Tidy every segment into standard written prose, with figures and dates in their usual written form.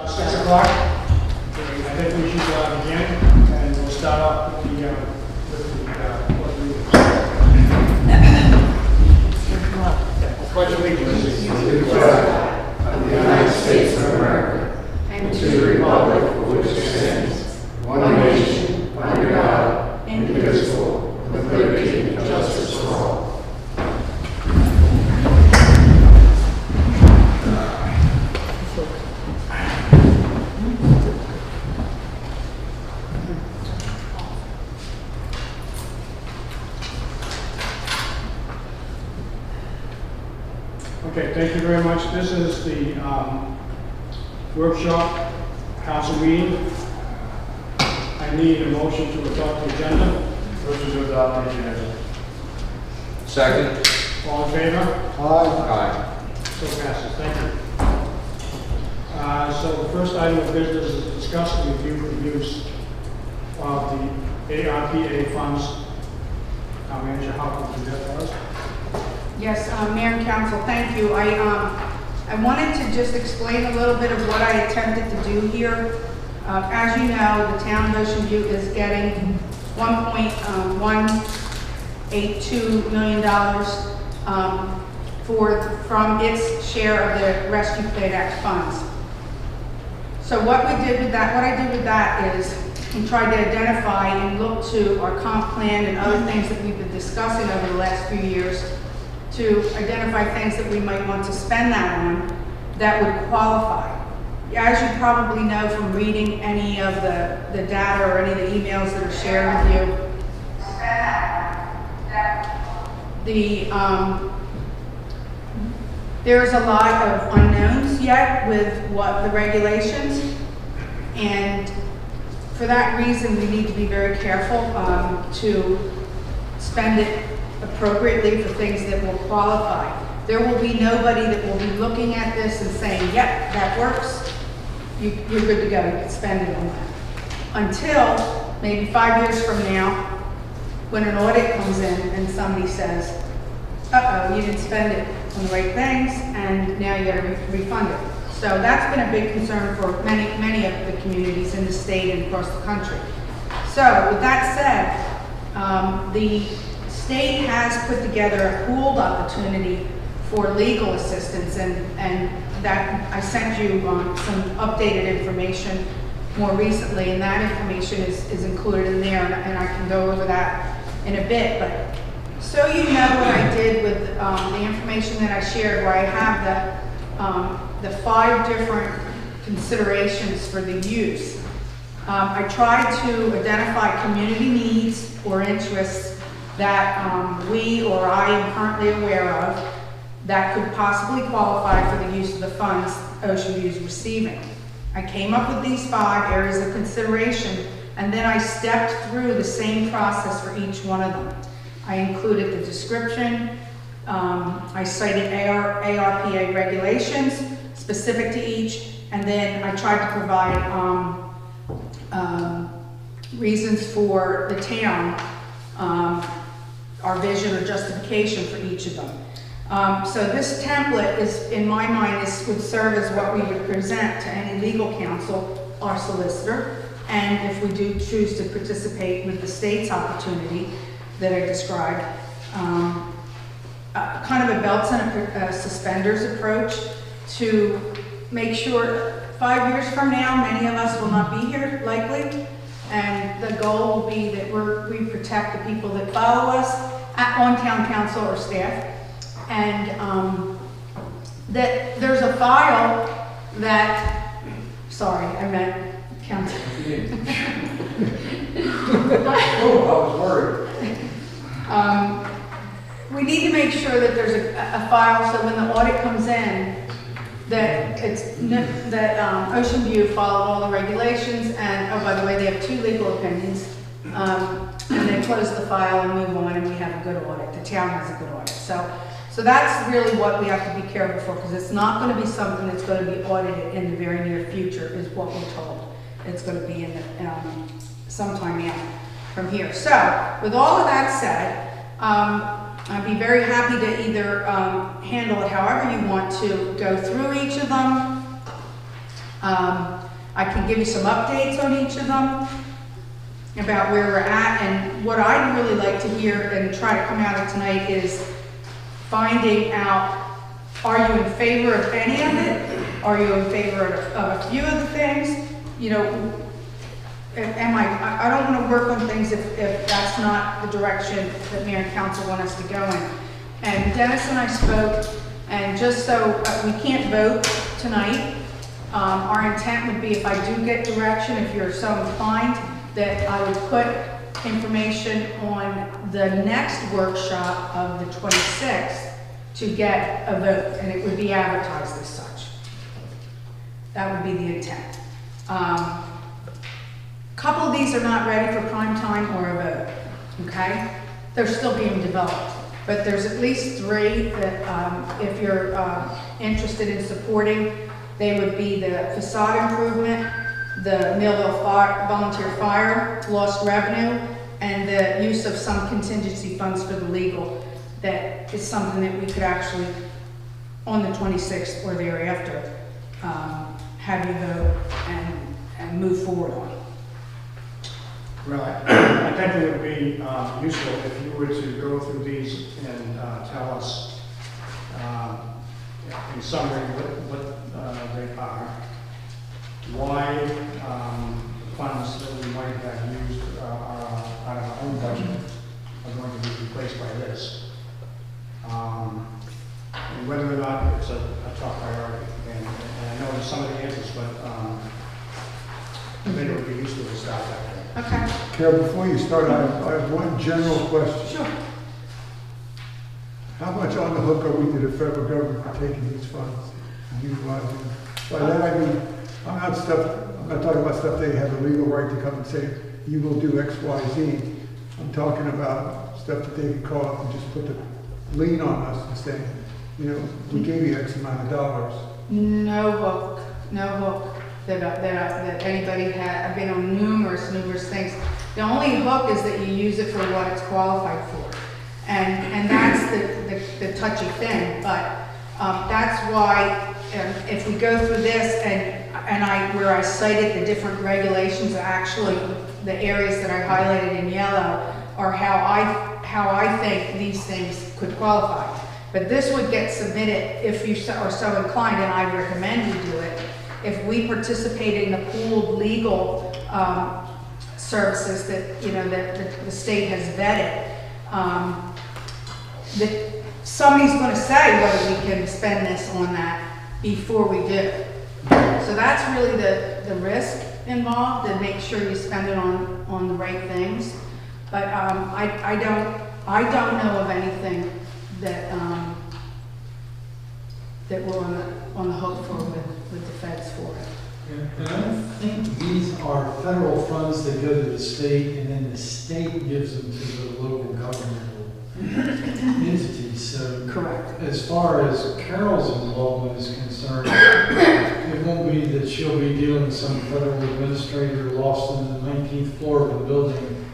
6 o'clock. I think we should begin, and we'll start off with the pledge of allegiance To the flag of the United States of America and to the republic for which it stands, one nation, under God, indivisible, with liberty and justice for all. Okay, thank you very much. This is the workshop council meeting. I need a motion to adopt the agenda. Motion to adopt the agenda. Second. All in favor? Aye. So passes. Thank you. So the first item of business is to discuss and review the use of the ARPA funds. Manager, how can you do that for us? Yes, Mayor and Council, thank you. I wanted to just explain a little bit of what I attempted to do here. As you know, the town of Ocean View is getting $1.182 million from its share of the Rescue Plan Act funds. So what I did with that is we tried to identify and look to our comp plan and other things that we've been discussing over the last few years to identify things that we might want to spend that on that would qualify. As you probably know from reading any of the data or any of the emails that are shared with you, there's a lot of unknowns yet with what the regulations, and for that reason we need to be very careful to spend it appropriately for things that will qualify. There will be nobody that will be looking at this and saying, yep, that works, you're good to go, you can spend it on that. Until maybe 5 years from now, when an audit comes in and somebody says, uh-oh, you didn't spend it on the right things, and now you gotta refund it. So that's been a big concern for many of the communities in the state and across the country. So with that said, the state has put together a pooled opportunity for legal assistance, and that I sent you some updated information more recently, and that information is included in there, and I can go over that in a bit. But so you know what I did with the information that I shared, where I have the 5 different considerations for the use. I tried to identify community needs or interests that we or I am currently aware of that could possibly qualify for the use of the funds Ocean View is receiving. I came up with these 5 areas of consideration, and then I stepped through the same process for each one of them. I included the description, I cited ARPA regulations specific to each, and then I tried to provide reasons for the town, our vision or justification for each of them. So this template is, in my mind, would serve as what we would present to any legal counsel, our solicitor, and if we do choose to participate with the state's opportunity that I described, kind of a belts and suspenders approach to make sure 5 years from now, many of us will not be here, likely, and the goal will be that we protect the people that follow us on town council or staff, and that there's a file that, sorry, I meant council. Oh, I was worried. We need to make sure that there's a file so when the audit comes in, that Ocean View followed all the regulations, and oh, by the way, they have 2 legal opinions, and they close the file and move on, and we have a good audit. The town has a good audit. So that's really what we have to be careful for, because it's not going to be something that's going to be audited in the very near future, is what we're told. It's going to be in the, sometime out from here. So with all of that said, I'd be very happy to either handle it however you want to, go through each of them, I can give you some updates on each of them about where we're at, and what I'd really like to hear and try to come out of tonight is finding out, are you in favor of any of it? Are you in favor of a few of the things? You know, I don't want to work on things if that's not the direction that mayor and council want us to go in. And Dennis and I spoke, and just so we can't vote tonight, our intent would be, if I do get direction, if you're so inclined, that I would put information on the next workshop of the 26th to get a vote, and it would be advertised as such. That would be the intent. Couple of these are not ready for prime time or a vote, okay? They're still being developed, but there's at least 3 that if you're interested in supporting, they would be the facade improvement, the Millville Volunteer Fire, lost revenue, and the use of some contingency funds for the legal. That is something that we could actually, on the 26th or thereafter, have you vote and move forward on. Well, I think it would be useful if you were to go through these and tell us in summary what they are, why the funds that we might have used out of our own budget are going to be replaced by this, and whether or not it's a top priority. And I know some of the answers, but I think it would be useful to start that way. Okay. Carol, before you start, I have one general question. Sure. How much on the hook are we to the federal government for taking these funds and utilizing them? By that I mean, I'm not talking about stuff they have the legal right to come and say, you will do X, Y, Z. I'm talking about stuff that they can call up and just put the lien on us and say, you know, we gave you X amount of dollars. No hook that anybody had. I've been on numerous things. The only hook is that you use it for what it's qualified for. And that's the touchy thing, but that's why if we go through this where I cited the different regulations, actually the areas that I highlighted in yellow are how I think these things could qualify. But this would get submitted if you are so inclined, and I recommend you do it, if we participate in the pooled legal services that that the state has vetted. That somebody's going to say whether we can spend this on that before we do. So that's really the risk involved, to make sure you spend it on the right things. But I don't know of anything that that we're on the hook for with the feds for it. And I don't think these are federal funds that go to the state, and then the state gives them to the local governmental entities. So, Correct. As far as Carol's involvement is concerned, it won't be that she'll be dealing with some federal administrator lost in the 19th floor of a building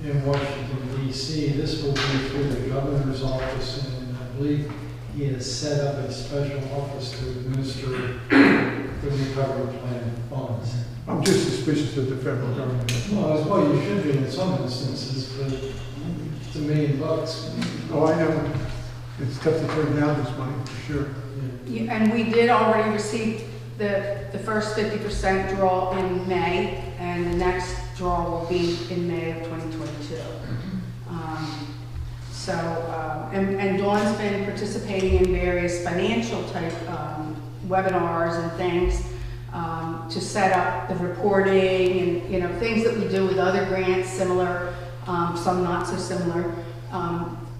in Washington, D.C. This will be through the governor's office, and I believe he has set up a special office to administer the recovery plan funds. I'm just suspicious of the federal government. Well, that's what you should be in some instances, but it's $1 million. Oh, I know. It's tough to turn down this money, for sure. Yeah, and we did already receive the first 50% draw in May, and the next draw will be in May of 2022. And Dawn's been participating in various financial type webinars and things to set up the reporting and things that we do with other grants, similar, some not so similar.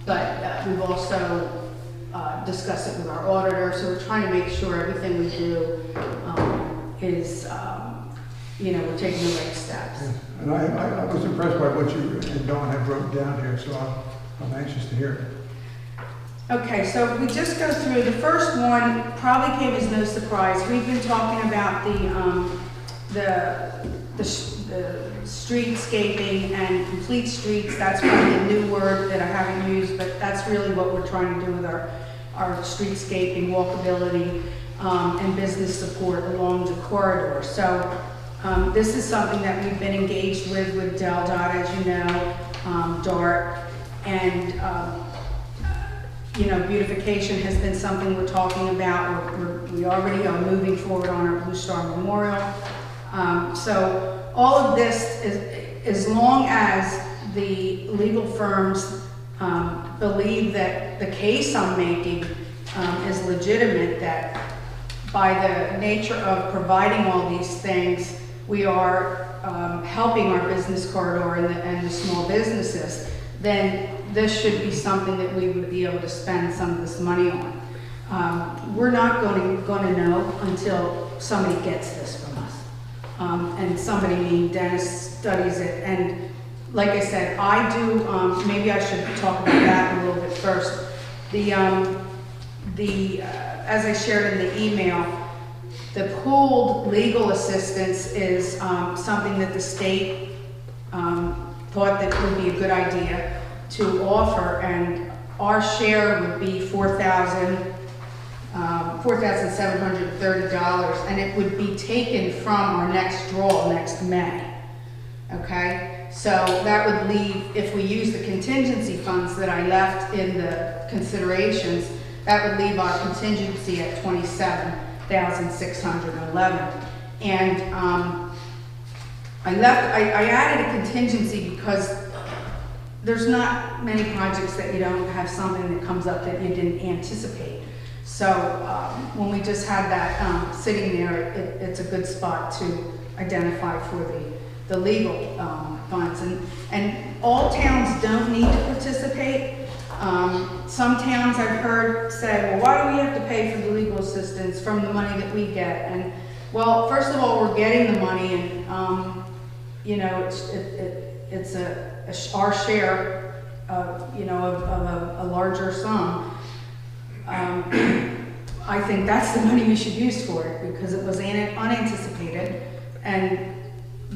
But we've also discussed it with our auditor, so we're trying to make sure everything we do is, we're taking the right steps. Yeah. And I was impressed by what you and Dawn have wrote down here, so I'm anxious to hear it. Okay, so if we just go through, the first one probably came as no surprise. We've been talking about the streetscaping and complete streets. That's probably a new word that I haven't used, but that's really what we're trying to do with our streetscaping, walkability. and business support along the corridor. So this is something that we've been engaged with Del Dot, as you know, DART, and you know, beautification has been something we're talking about. We already are moving forward on our Blue Star Memorial. So all of this is, as long as the legal firms believe that the case I'm making is legitimate, that by the nature of providing all these things, we are helping our business corridor and the small businesses, then this should be something that we would be able to spend some of this money on. We're not going to know until somebody gets this from us. And somebody, meaning Dennis, studies it. And like I said, I do, maybe I should talk about that a little bit first. As I shared in the email, the pooled legal assistance is something that the state thought that would be a good idea to offer, and our share would be $4,730, and it would be taken from our next draw next May. Okay, so that would leave, if we use the contingency funds that I left in the considerations, that would leave our contingency at $27,611. And I added a contingency because there's not many projects that you don't have something that comes up that you didn't anticipate. So when we just had that sitting there, it's a good spot to identify for the legal funds. And all towns don't need to participate. Some towns I've heard say, well, why do we have to pay for the legal assistance from the money that we get? And well, first of all, we're getting the money, and you know, it's our share of, you know, of a larger sum. I think that's the money we should use for it, because it was unanticipated, and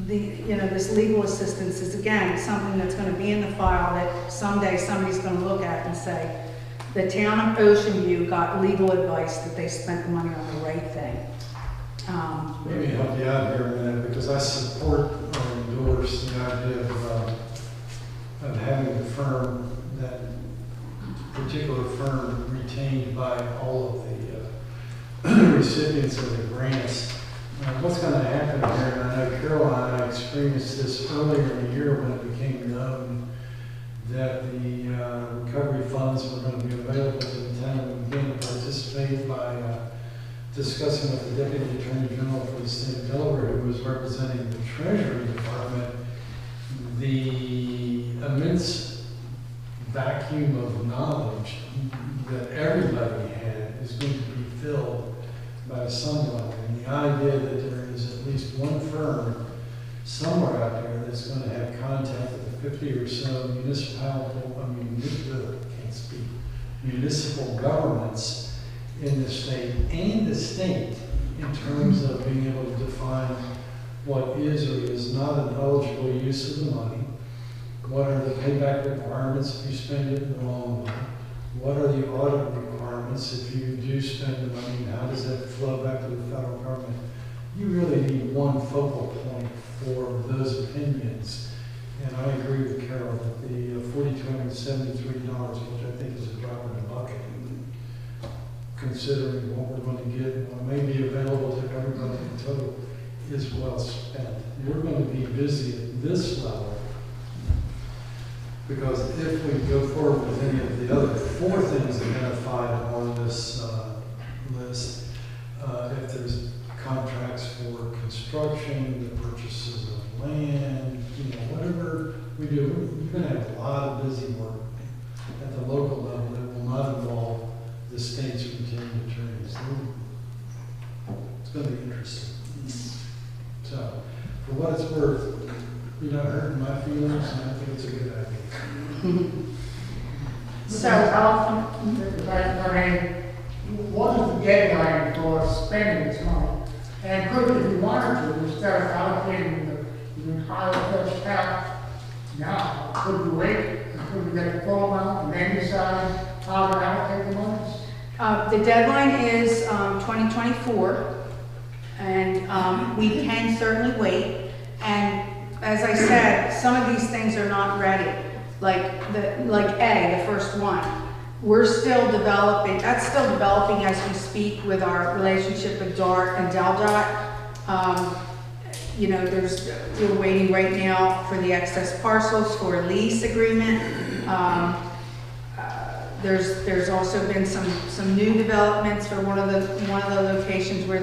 you know, this legal assistance is, again, something that's going to be in the file that someday somebody's going to look at and say, the town of Ocean View got legal advice that they spent the money on the right thing. Let me help you out here a minute, because I support or endorse the idea of having the firm, that particular firm, retained by all of the recipients of the grants. What's going to happen here, and I know Caroline and I experienced this earlier in the year when it became known that the recovery funds were going to be available to the town, and began to participate by discussing with the Deputy Attorney General for the state of Delaware, who was representing the Treasury Department, the immense vacuum of knowledge that everybody had is going to be filled by someone. And the idea that there is at least one firm somewhere out there that's going to have contact with the 50 or so municipal governments in the state and the state, in terms of being able to define what is or is not an eligible use of the money, what are the payback requirements if you spend it in the wrong way, what are the audit requirements if you do spend the money, and how does that flow back to the federal government. You really need one focal point for those opinions. And I agree with Carol that the $4,273, which I think is a drop in the bucket, considering what we're going to get and what may be available to everybody in total, is well spent. We're going to be busy at this level, because if we go forward with any of the other 4 things identified on this list, if there's contracts for construction, the purchases of land, you know, whatever we do, you're going to have a lot of busy work at the local level that will not involve the state's retained attorneys. It's going to be interesting. So, for what it's worth, you're not hurting my feelings, and I think it's a good idea. So, what is the deadline for spending this money? And could, if you wanted to, instead of allocating the entire first half now, could we wait until we get a full amount and then decide how to allocate the money? The deadline is 2024, and we can certainly wait. And as I said, some of these things are not ready, like A, the first one. We're still developing, that's still developing as we speak with our relationship with DART and DelDOT. You know, we're waiting right now for the excess parcels for a lease agreement. There's also been some new developments for one of the locations where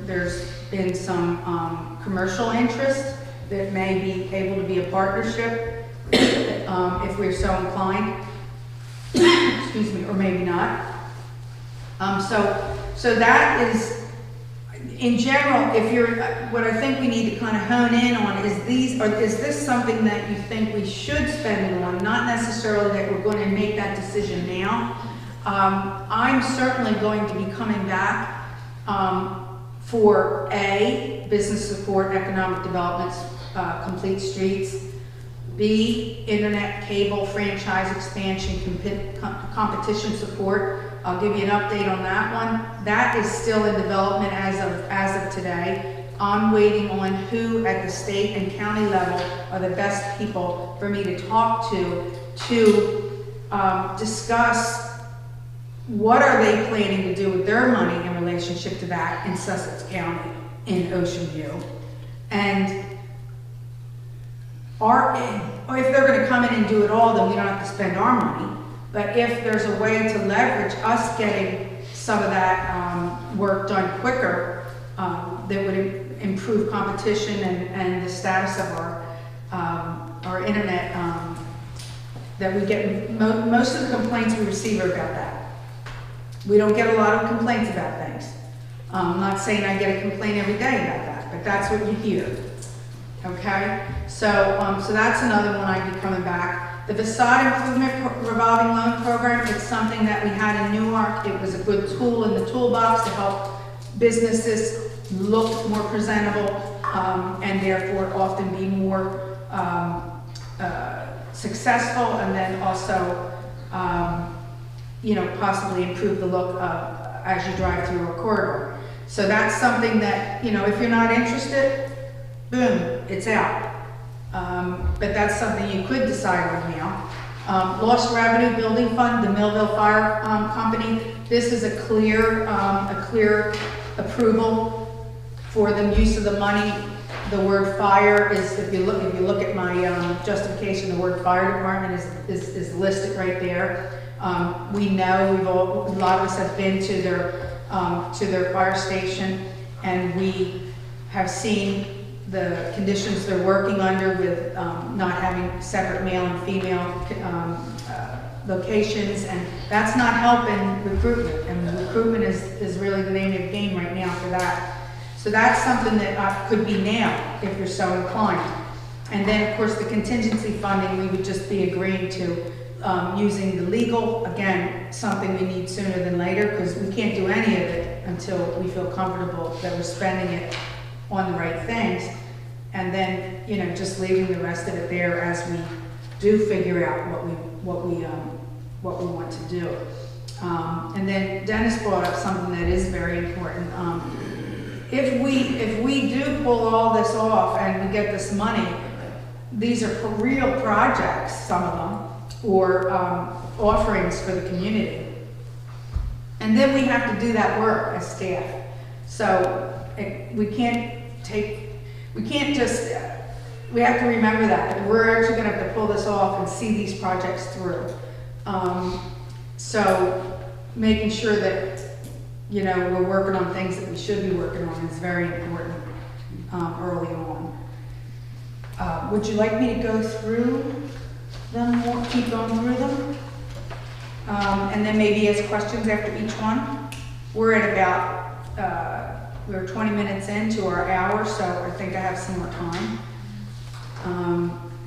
there's been some commercial interest that may be able to be a partnership if we're so inclined. Excuse me, or maybe not. So that is, in general, if you're, what I think we need to kind of hone in on is is this something that you think we should spend it on? Not necessarily that we're going to make that decision now. I'm certainly going to be coming back for A, business support, economic developments, complete streets. B, internet cable franchise expansion, competition support. I'll give you an update on that one. That is still in development as of today. I'm waiting on who at the state and county level are the best people for me to talk to discuss what are they planning to do with their money in relationship to that in Sussex County, in Ocean View. And or if they're going to come in and do it all, then we don't have to spend our money. But if there's a way to leverage us getting some of that work done quicker, that would improve competition and the status of our internet, that we get, most of the complaints we receive are about that. We don't get a lot of complaints about things. I'm not saying I get a complaint every day about that, but that's what you hear. Okay, so that's another one I'd be coming back. The facade improvement revolving loan program, it's something that we had in Newark. It was a good tool in the toolbox to help businesses look more presentable and therefore often be more successful, and then also, you know, possibly improve the look as you drive through a corridor. So that's something that, you know, if you're not interested, boom, it's out. But that's something you could decide on now. Lost Revenue Building Fund, the Millville Fire Company. This is a clear approval for the use of the money. The word fire is, if you look at my justification, the word fire department is listed right there. We know a lot of us have been to their fire station, and we have seen the conditions they're working under with not having separate male and female locations, and that's not helping recruitment, and recruitment is really the name of the game right now for that. So that's something that could be now, if you're so inclined. And then, of course, the contingency funding, we would just be agreeing to using the legal, again, something we need sooner than later, because we can't do any of it until we feel comfortable that we're spending it on the right things. And then, you know, just leaving the rest of it there as we do figure out what we want to do. And then Dennis brought up something that is very important. If we do pull all this off and we get this money, these are real projects, some of them, or offerings for the community. And then we have to do that work as staff. So we have to remember that we're actually going to have to pull this off and see these projects through. So making sure that, you know, we're working on things that we should be working on is very important early on. Would you like me to go through them more, keep going through them? And then maybe ask questions after each one? We're at about, we're 20 minutes into our hour, so I think I have some more time.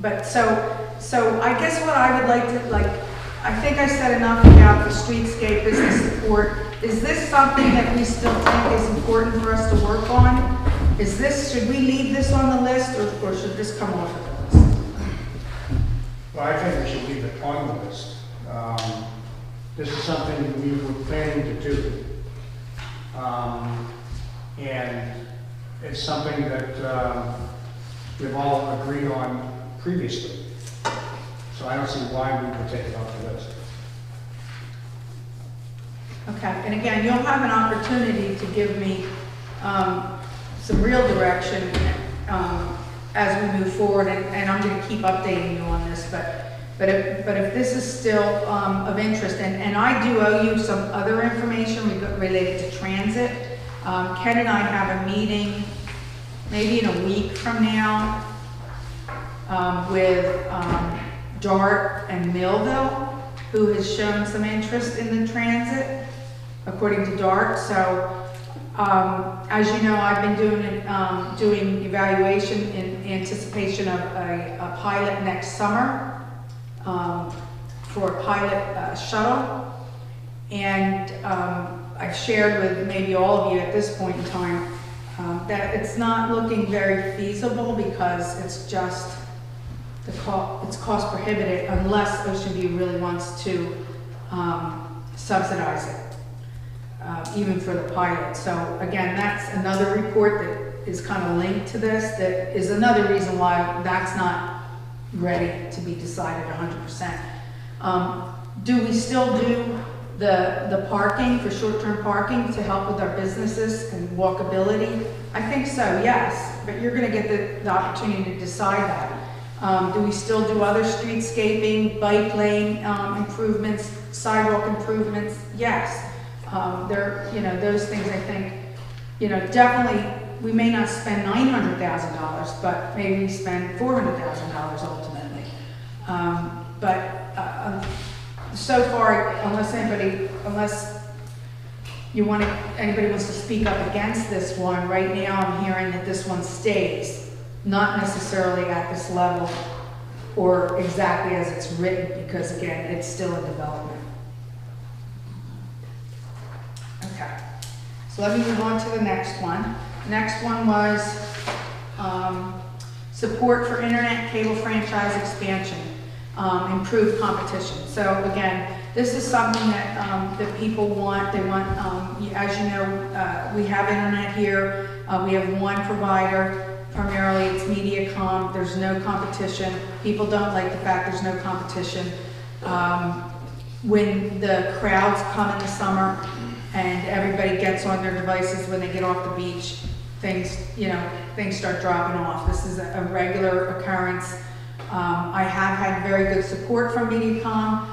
But so I guess what I would like to, I think I said enough about the streetscape business support. Is this something that we still think is important for us to work on? Should we leave this on the list, or should this come off of the list? Well, I think we should leave it on the list. this is something we were planning to do. And it's something that we've all agreed on previously. So I don't see why we would take it off the list. Okay, and again, you'll have an opportunity to give me some real direction as we move forward, and I'm going to keep updating you on this, but if this is still of interest, and I do owe you some other information related to transit. Ken and I have a meeting maybe in a week from now with DART and Millville, who has shown some interest in the transit, according to DART. So, as you know, I've been doing evaluation in anticipation of a pilot next summer for a pilot shuttle. And I've shared with maybe all of you at this point in time that it's not looking very feasible because it's just it's cost prohibitive unless Ocean View really wants to subsidize it, even for the pilot. So again, that's another report that is kind of linked to this. That is another reason why that's not ready to be decided 100%. Do we still do the parking for short-term parking to help with our businesses and walkability? I think so, yes, but you're going to get the opportunity to decide that. Do we still do other streetscaping, bike lane improvements, sidewalk improvements? Yes. Those things I think, definitely we may not spend $900,000, but maybe we spend $400,000 ultimately. So far, unless anybody wants to speak up against this one, right now I'm hearing that this one stays, not necessarily at this level or exactly as it's written, because again, it's still in development. Okay, so let me move on to the next one. The next one was support for internet cable franchise expansion. Improved competition. So again, this is something that people want. They want, as you know, we have internet here. We have one provider. Primarily, it's MediaCom. There's no competition. People don't like the fact there's no competition. When the crowds come in the summer and everybody gets on their devices when they get off the beach, things start dropping off. This is a regular occurrence. I have had very good support from MediaCom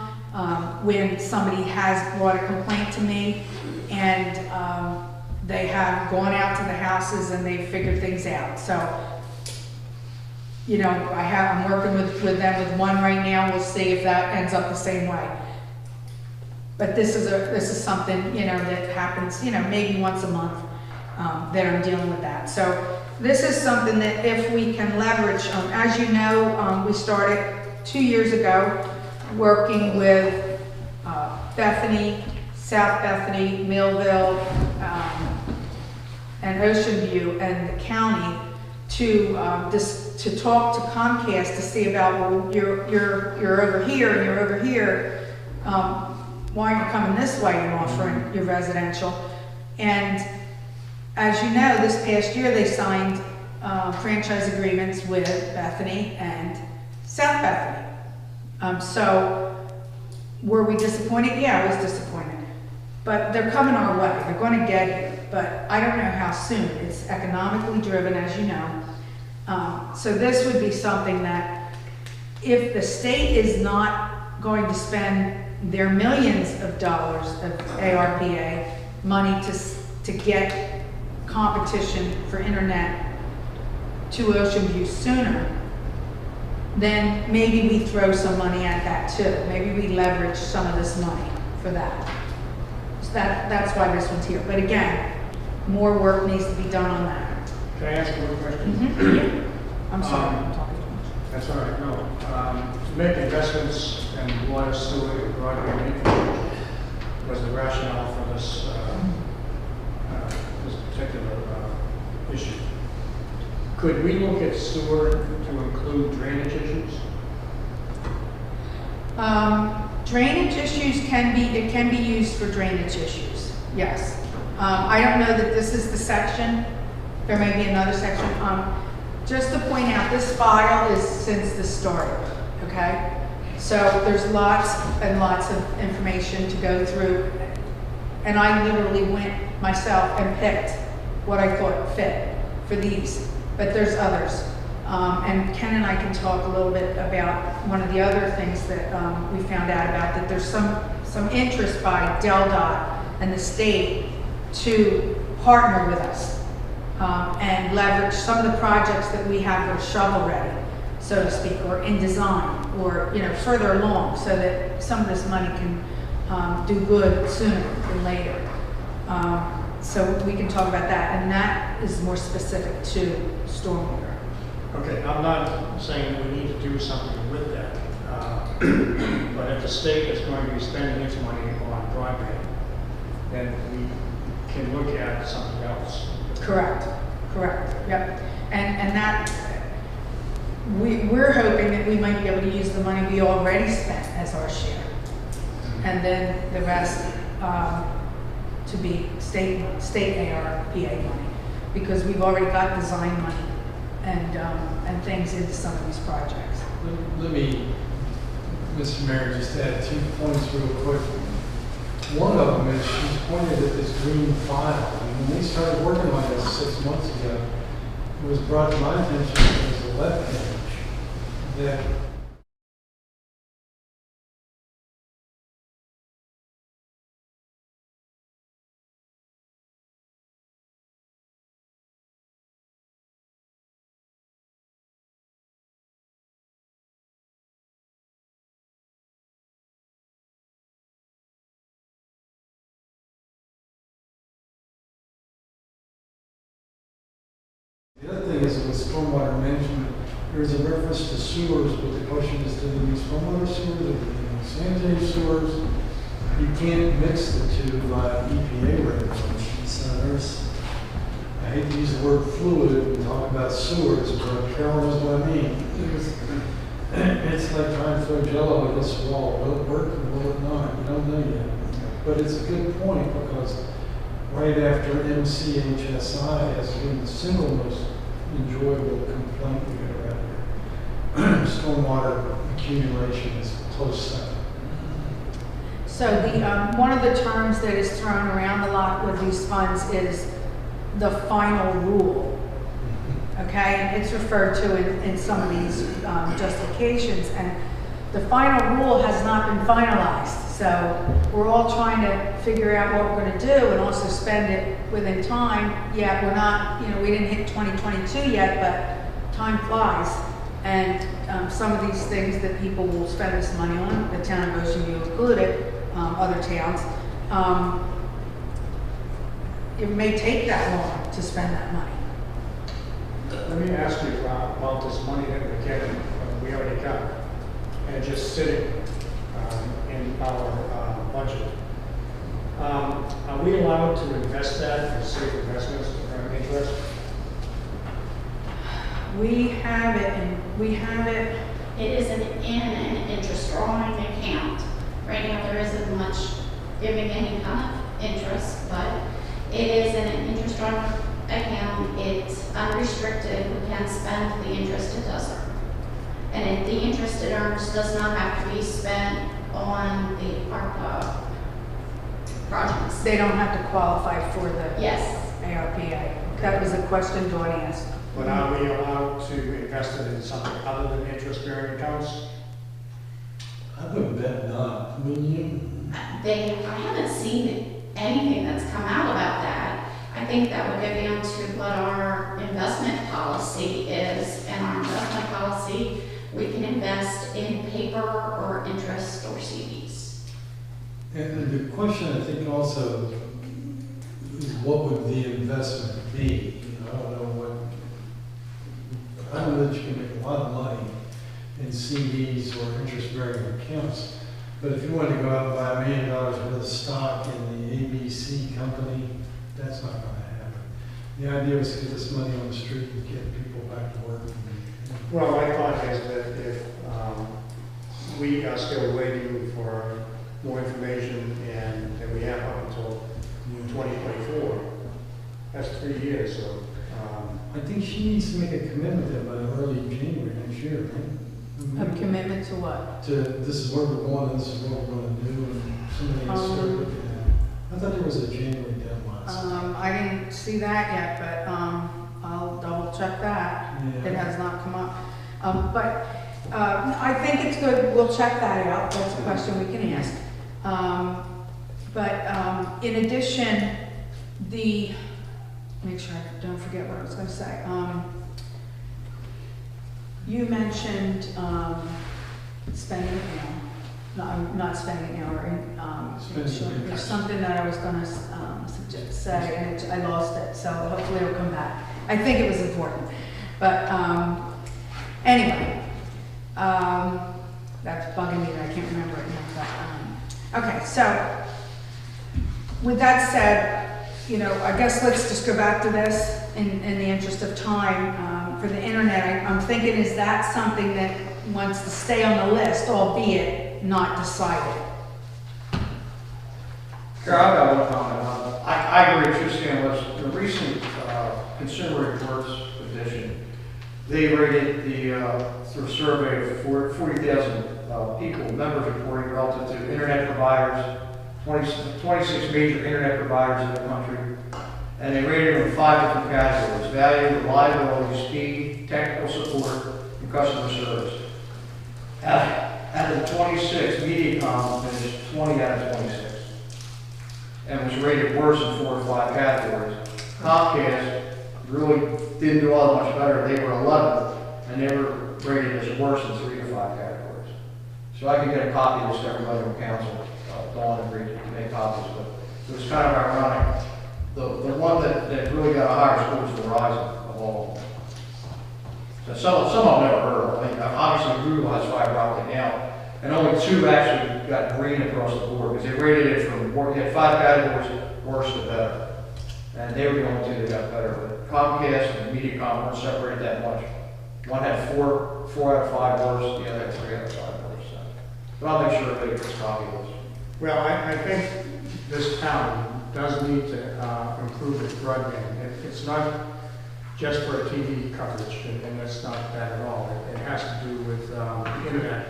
when somebody has brought a complaint to me, and they have gone out to the houses and they've figured things out. So, I'm working with them with one right now. We'll see if that ends up the same way. But this is something that happens maybe once a month that I'm dealing with that. So. This is something that if we can leverage, as you know, we started 2 years ago working with Bethany, South Bethany, Millville, and Ocean View and the county to talk to Comcast to see about, well, you're over here and you're over here. Why aren't you coming this way and offering your residential? And as you know, this past year they signed franchise agreements with Bethany and South Bethany. So were we disappointed? Yeah, I was disappointed. But they're coming our way. They're going to get here. But I don't know how soon. It's economically driven, as you know. So this would be something that if the state is not going to spend their millions of dollars of ARPA money to get competition for internet to Ocean View sooner, then maybe we throw some money at that too. Maybe we leverage some of this money for that. So that's why this one's here. But again, more work needs to be done on that. Can I ask you one question? Mm-hmm. I'm sorry, I'm talking too much. That's all right, no. To make investments in water, sewer, broadband infrastructure was the rationale for this particular issue. Could we look at sewer to include drainage issues? Drainage issues it can be used for drainage issues, yes. I don't know that this is the section, there may be another section. Just to point out, this file is since the start, okay? So there's lots and lots of information to go through. And I literally went myself and picked what I thought fit for these, but there's others. And Ken and I can talk a little bit about one of the other things that we found out about, that there's some interest by DelDOT and the state to partner with us and leverage some of the projects that we have that are shovel ready, so to speak, or in design, or further along, so that some of this money can do good sooner than later. So we can talk about that, and that is more specific to stormwater. Okay, I'm not saying we need to do something with that, but if the state is going to be spending its money on broadband, then we can look at something else. Correct, yep. And that, we're hoping that we might be able to use the money we already spent as our share. And then the rest to be state ARPA money, because we've already got design money and things into some of these projects. Let me, Mr. Mayor, just add 2 points real quick. One of them is she's pointed at this green file. When we started working on this 6 months ago, it was brought to my attention as a webpage that the other thing is with stormwater management, there's a reference to sewers, but the question is, do they use stormwater sewers or do they use sanitary sewers? You can't mix the two by EPA regulations. So I hate to use the word fluid when talk about sewers, but Carol knows what I mean. It's like trying to throw Jello against the wall. Will it work or will it not? You don't know yet. But it's a good point, because right after MCHSI has been the single most enjoyable complaint we get around here. Stormwater accumulation is a close second. So the one of the terms that is thrown around a lot with these funds is the final rule. Okay, and it's referred to in some of these justifications, and the final rule has not been finalized. So we're all trying to figure out what we're going to do and also spend it within time. Yeah, we're not, we didn't hit 2022 yet, but time flies. And some of these things that people will spend this money on, the town of Ocean View included, other towns, it may take that long to spend that money. Let me ask you about this money that we're getting, we already got, and just sitting in our budget. Are we allowed to invest that in safe investments to earn interest? We have it. It isn't in an interest drawing account. Right now, there isn't much giving any kind of interest, but it is in an interest drawing account. It's unrestricted. We can spend the interest it does earn. And the interest it earns does not have to be spent on the ARPA projects. They don't have to qualify for the Yes. ARPA. That was a question Dawn asked. But are we allowed to invest it in something other than interest-bearing accounts? I would bet not. Wouldn't you? I haven't seen anything that's come out about that. I think that would go down to what our investment policy is, and our investment policy, we can invest in paper or interest or CDs. And the question I think also is, what would the investment be? I don't know what. I know that you can make a lot of money in CDs or interest-bearing accounts, but if you wanted to go out and buy $1 million worth of stock in the ABC company, that's not going to happen. The idea was to get this money on the street and get people back to work. Well, my thought is that if we are still waiting for more information, and that we have up until 2024. That's 3 years, so, I think she needs to make a commitment that by early January next year, right? A commitment to what? To, this is where we're going, this is what we're gonna do, and somebody has to start looking at it. I thought there was a January deadline. I didn't see that yet, but, I'll double check that. It Yeah. has not come up. I think it's good, we'll check that out, that's a question we can ask. In addition, make sure I don't forget what I was gonna say. You mentioned, spending it now, not spending it now, or, Spending it. there's something that I was gonna, say, and I lost it, so hopefully it'll come back. I think it was important, but, anyway, that's bugging me that I can't remember it now, but, okay, so, with that said, I guess let's just go back to this in the interest of time. For the internet, I'm thinking, is that something that wants to stay on the list, albeit not decided? Carol, I've got one comment on it. I agree with you, Stan. The recent Consumer Reports edition, they rated through a survey of 40,000 people, members reporting relative to internet providers, 26 major internet providers in the country, and they rated them in 5 different categories: value, reliability, speed, technical support, and customer service. Out of the 26, Mediacom finished 20 out of 26 and was rated worse in 4 or 5 categories. Comcast really didn't do all that much better. They were 11th, and they were rated as worse in 3 to 5 categories. So I can get a copy of this to everybody on council. Dawn agreed to make copies, but it was kind of ironic. The one that really got a higher score was Verizon of all. So some I've never heard of. I mean, obviously Google has fiber optic now, and only 2 actually got green across the board because they rated it from they had 5 categories, worse to better, and they were the only 2 that got better. But Comcast and Mediacom weren't separated that much. One had 4 out of 5 worse, the other had 3 out of 5 worse. So. But I'll make sure everybody gets a copy of this. well, I think this town does need to improve its broadband. It's not just for TV coverage, and that's not that at all. It has to do with the internet.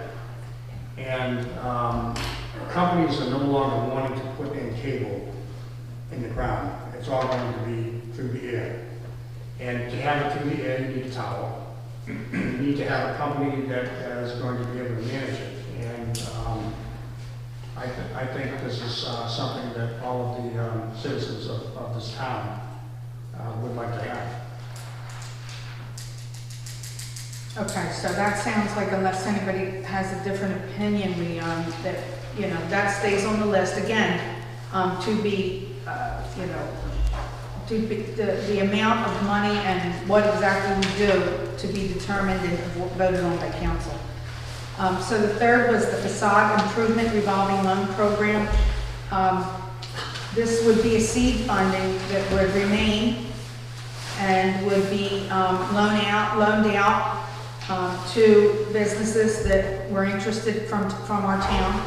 And companies are no longer wanting to put in cable in the ground. It's all going to be through the air. And to have it through the air, you need a tower. You need to have a company that is going to be able to manage it. And I think this is something that all of the citizens of this town would like to have. Okay, so that sounds like, unless anybody has a different opinion, that stays on the list again, to be, the amount of money and what exactly we do to be determined and voted on by council. So the third was the facade improvement revolving loan program. This would be a seed funding that would remain and would be loaned out to businesses that were interested from our town.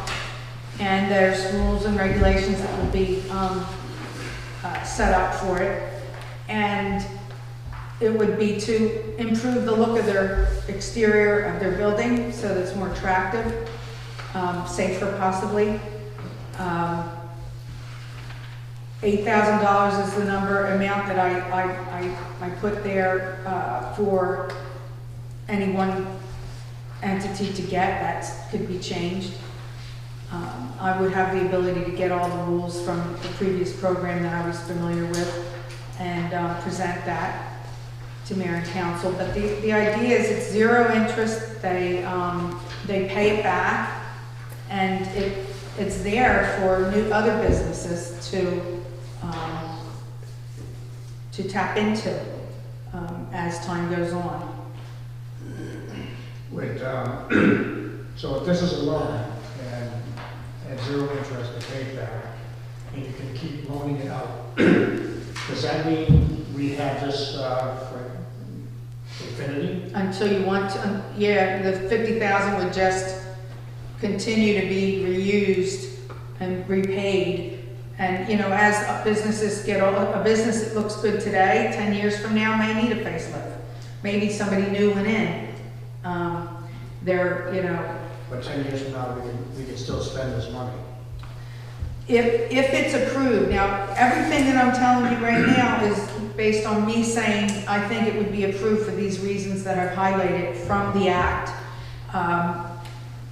And there's rules and regulations that will be set up for it. And it would be to improve the look of their exterior of their building so that it's more attractive, safer possibly. $8,000 is the amount that I put there for any one entity to get. That could be changed. I would have the ability to get all the rules from the previous program that I was familiar with and present that to mayor and council. But the idea is it's 0 interest. They pay it back, and it's there for other businesses to tap into as time goes on. Wait, so if this is a loan and at 0 interest to pay back, and you can keep loaning it out, does that mean we have this for infinity? Until you want to, yeah, the 50,000 would just continue to be reused and repaid. And, you know, as businesses get old, a business that looks good today, 10 years from now may need a facelift. Maybe somebody new went in. They're, you know, But 10 years from now, we can still spend this money. if it's approved, now, everything that I'm telling you right now is based on me saying, I think it would be approved for these reasons that I've highlighted from the act.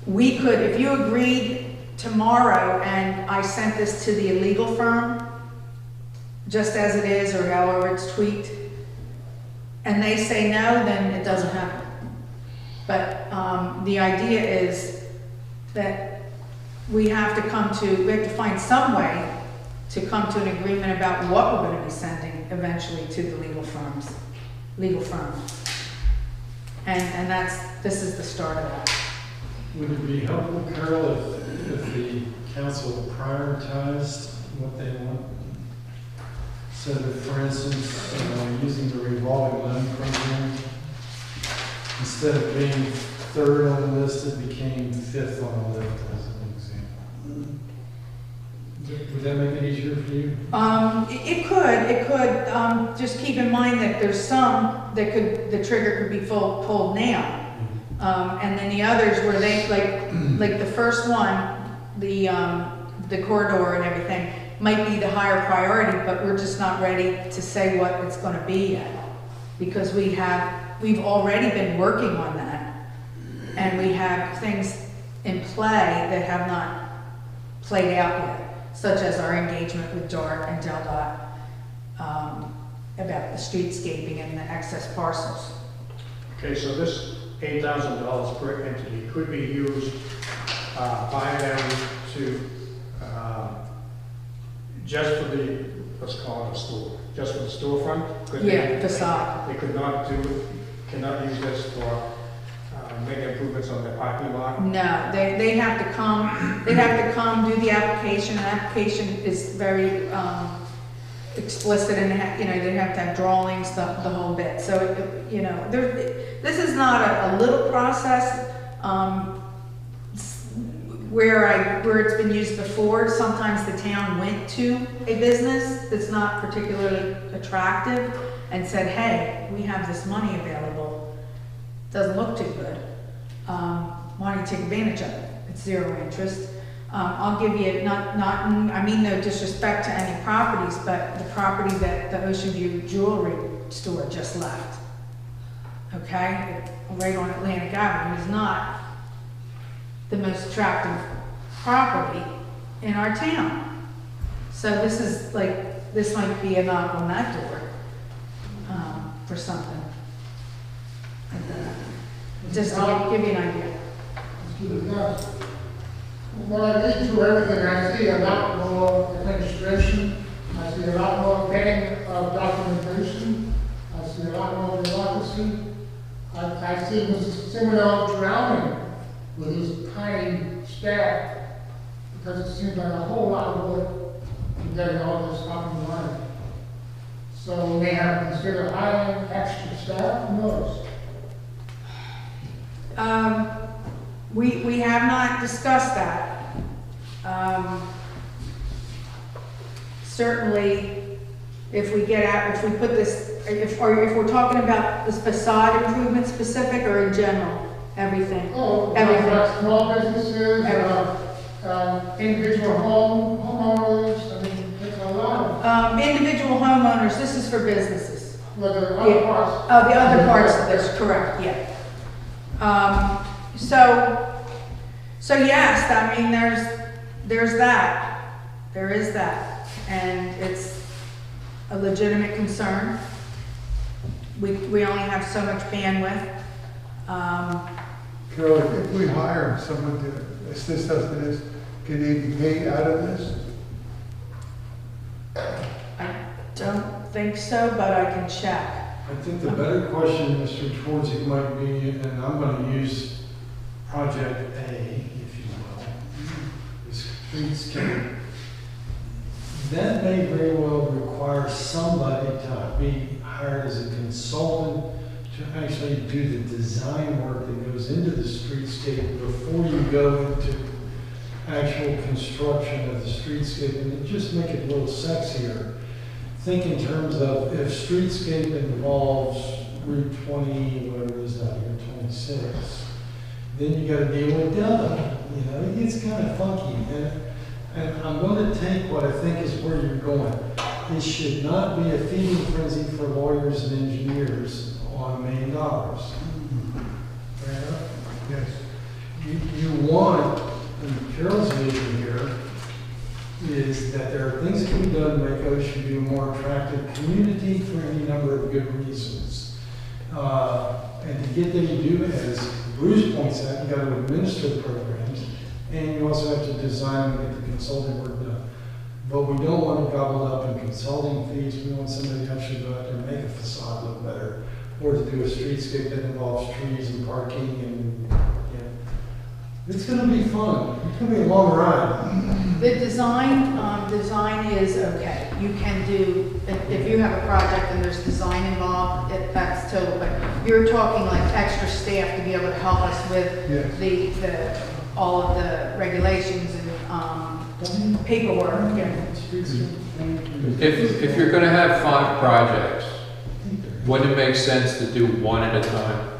We could, if you agreed tomorrow and I sent this to the legal firm, just as it is, or however it's tweaked, and they say no, then it doesn't happen. But the idea is that we have to find some way to come to an agreement about what we're going to be sending eventually to the legal firm. And this is the start of that. Would it be helpful, Carol, if the council prioritized what they want? So that, for instance, using the revolving loan program, instead of being third on the list, it became fifth on the list, as an example. Would that make it easier for you? It could. Just keep in mind that there's some that the trigger could be pulled now. And then the others where they, like the first one, the corridor and everything, might be the higher priority, but we're just not ready to say what it's going to be yet. Because we've already been working on that. And we have things in play that have not played out yet, such as our engagement with DART and DelDOT about the streetscaping and the excess parcels. Okay, so this $8,000 per entity could be used by them to, just for the, let's call it a store, just for the storefront? Facade. They cannot use this for making improvements on their parking lot? No, they have to come, do the application. The application is very explicit and, they have to have drawings, the whole bit. So, this is not a little process where it's been used before. Sometimes the town went to a business that's not particularly attractive and said, hey, we have this money available. Doesn't look too good. Why don't you take advantage of it? It's zero interest. I'll give you, I mean no disrespect to any properties, but the property that the Ocean View Jewelry store just left, okay, right on Atlantic Avenue, is not the most attractive property in our town. So this might be a knock on that door for something like that. Just to give you an idea. When I read through everything, I see a lot more administration, I see a lot more vetting of documentation, I see a lot more bureaucracy. I see Mr. Semino drowning with his tiny staff because it seems like a whole lot of work in getting all this up and running. So we may have to consider hiring extra staff, who knows? We have not discussed that. Certainly, if we put this, if we're talking about this facade improvement specific or in general, everything. Oh, everything. Like small businesses, individual homeowners, I mean, there's a lot of, Individual homeowners, this is for businesses. well, there are other parts. Oh, the other parts of this, correct, yeah. So yes, I mean, there's that. There is that. And it's a legitimate concern. We only have so much bandwidth. Carol, if we hire someone to assist us with this, can they be paid out of this? I don't think so, but I can check. I think the better question, Mr. Schwartzy, might be, and I'm going to use Project A, if you will, is streetscape. That may very well require somebody to be hired as a consultant to to actually do the design work that goes into the streetscape before you go into actual construction of the streetscape, and it just make it a little sexier. Think in terms of if streetscape involves Route 20, whatever is that, Route 26, then you gotta deal with Delta. You know, it gets kind of funky. And I'm going to take what I think is where you're going. It should not be a feeding frenzy for lawyers and engineers on $1 million. Fair enough? Yes. You want, and Carol's vision here is that there are things that can be done to make Ocean View a more attractive community for any number of good reasons. And to get there, you do, as Bruce points out, you got to administer the programs, and you also have to design and get the consulting work done. But we don't want to gobble up in consulting fees. We want somebody to actually go out there and make a facade look better, or to do a streetscape that involves trees and parking and, you know. It's going to be fun. It's going to be a long ride. The design is okay. You can do, if you have a project and there's design involved, that's total, but you're talking like extra staff to be able to help us with Yes. all of the regulations and paperwork. And If you're gonna have 5 projects, wouldn't it make sense to do one at a time?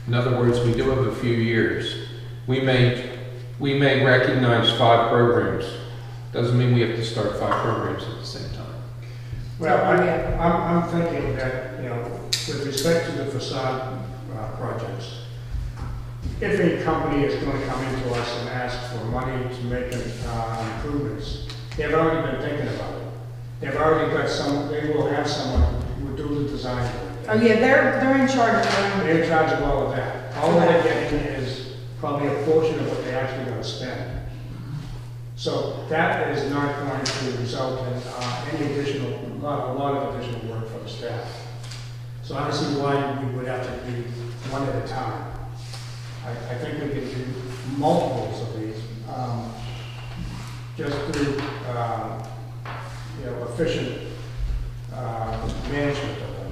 In other words, we do have a few years. We may recognize 5 programs. Doesn't mean we have to start 5 programs at the same time. Well, I'm thinking that, you know, with respect to the facade projects, if a company is going to come into us and ask for money to make improvements, they've already been thinking about it. They've already got they will have someone who will do the design work. oh yeah, they're in charge of their They're in charge of all of that. All they're getting is probably a portion of what they're actually going to spend. So that is not going to result in a lot of additional work for the staff. So I don't see why we would have to do one at a time. I think we can do multiples of these, just through, efficient management of them.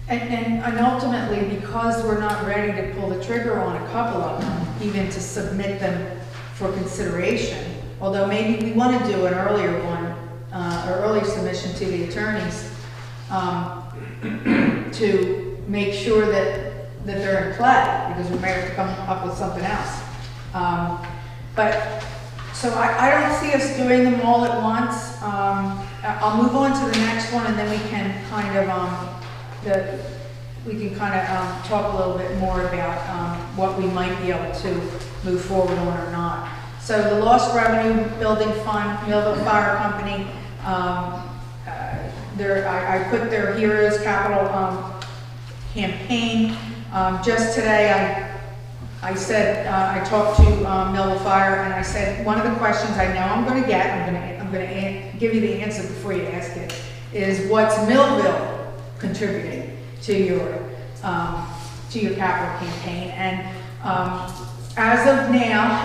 And ultimately, because we're not ready to pull the trigger on a couple of them, even to submit them for consideration, although maybe we want to do an earlier one, or early submission to the attorneys, to make sure that they're in play, because we may have to come up with something else. So I don't see us doing them all at once. I'll move on to the next one, and then we can kind of, talk a little bit more about what we might be able to move forward on or not. So the Lost Revenue Building Fund, Millville Fire Company, I put their Heroes Capital campaign. Just today, I said, I talked to Millville Fire, and I said, one of the questions I know I'm going to get, I'm going to give you the answer before you ask it, is what's Millville contributing to your capital campaign? And as of now,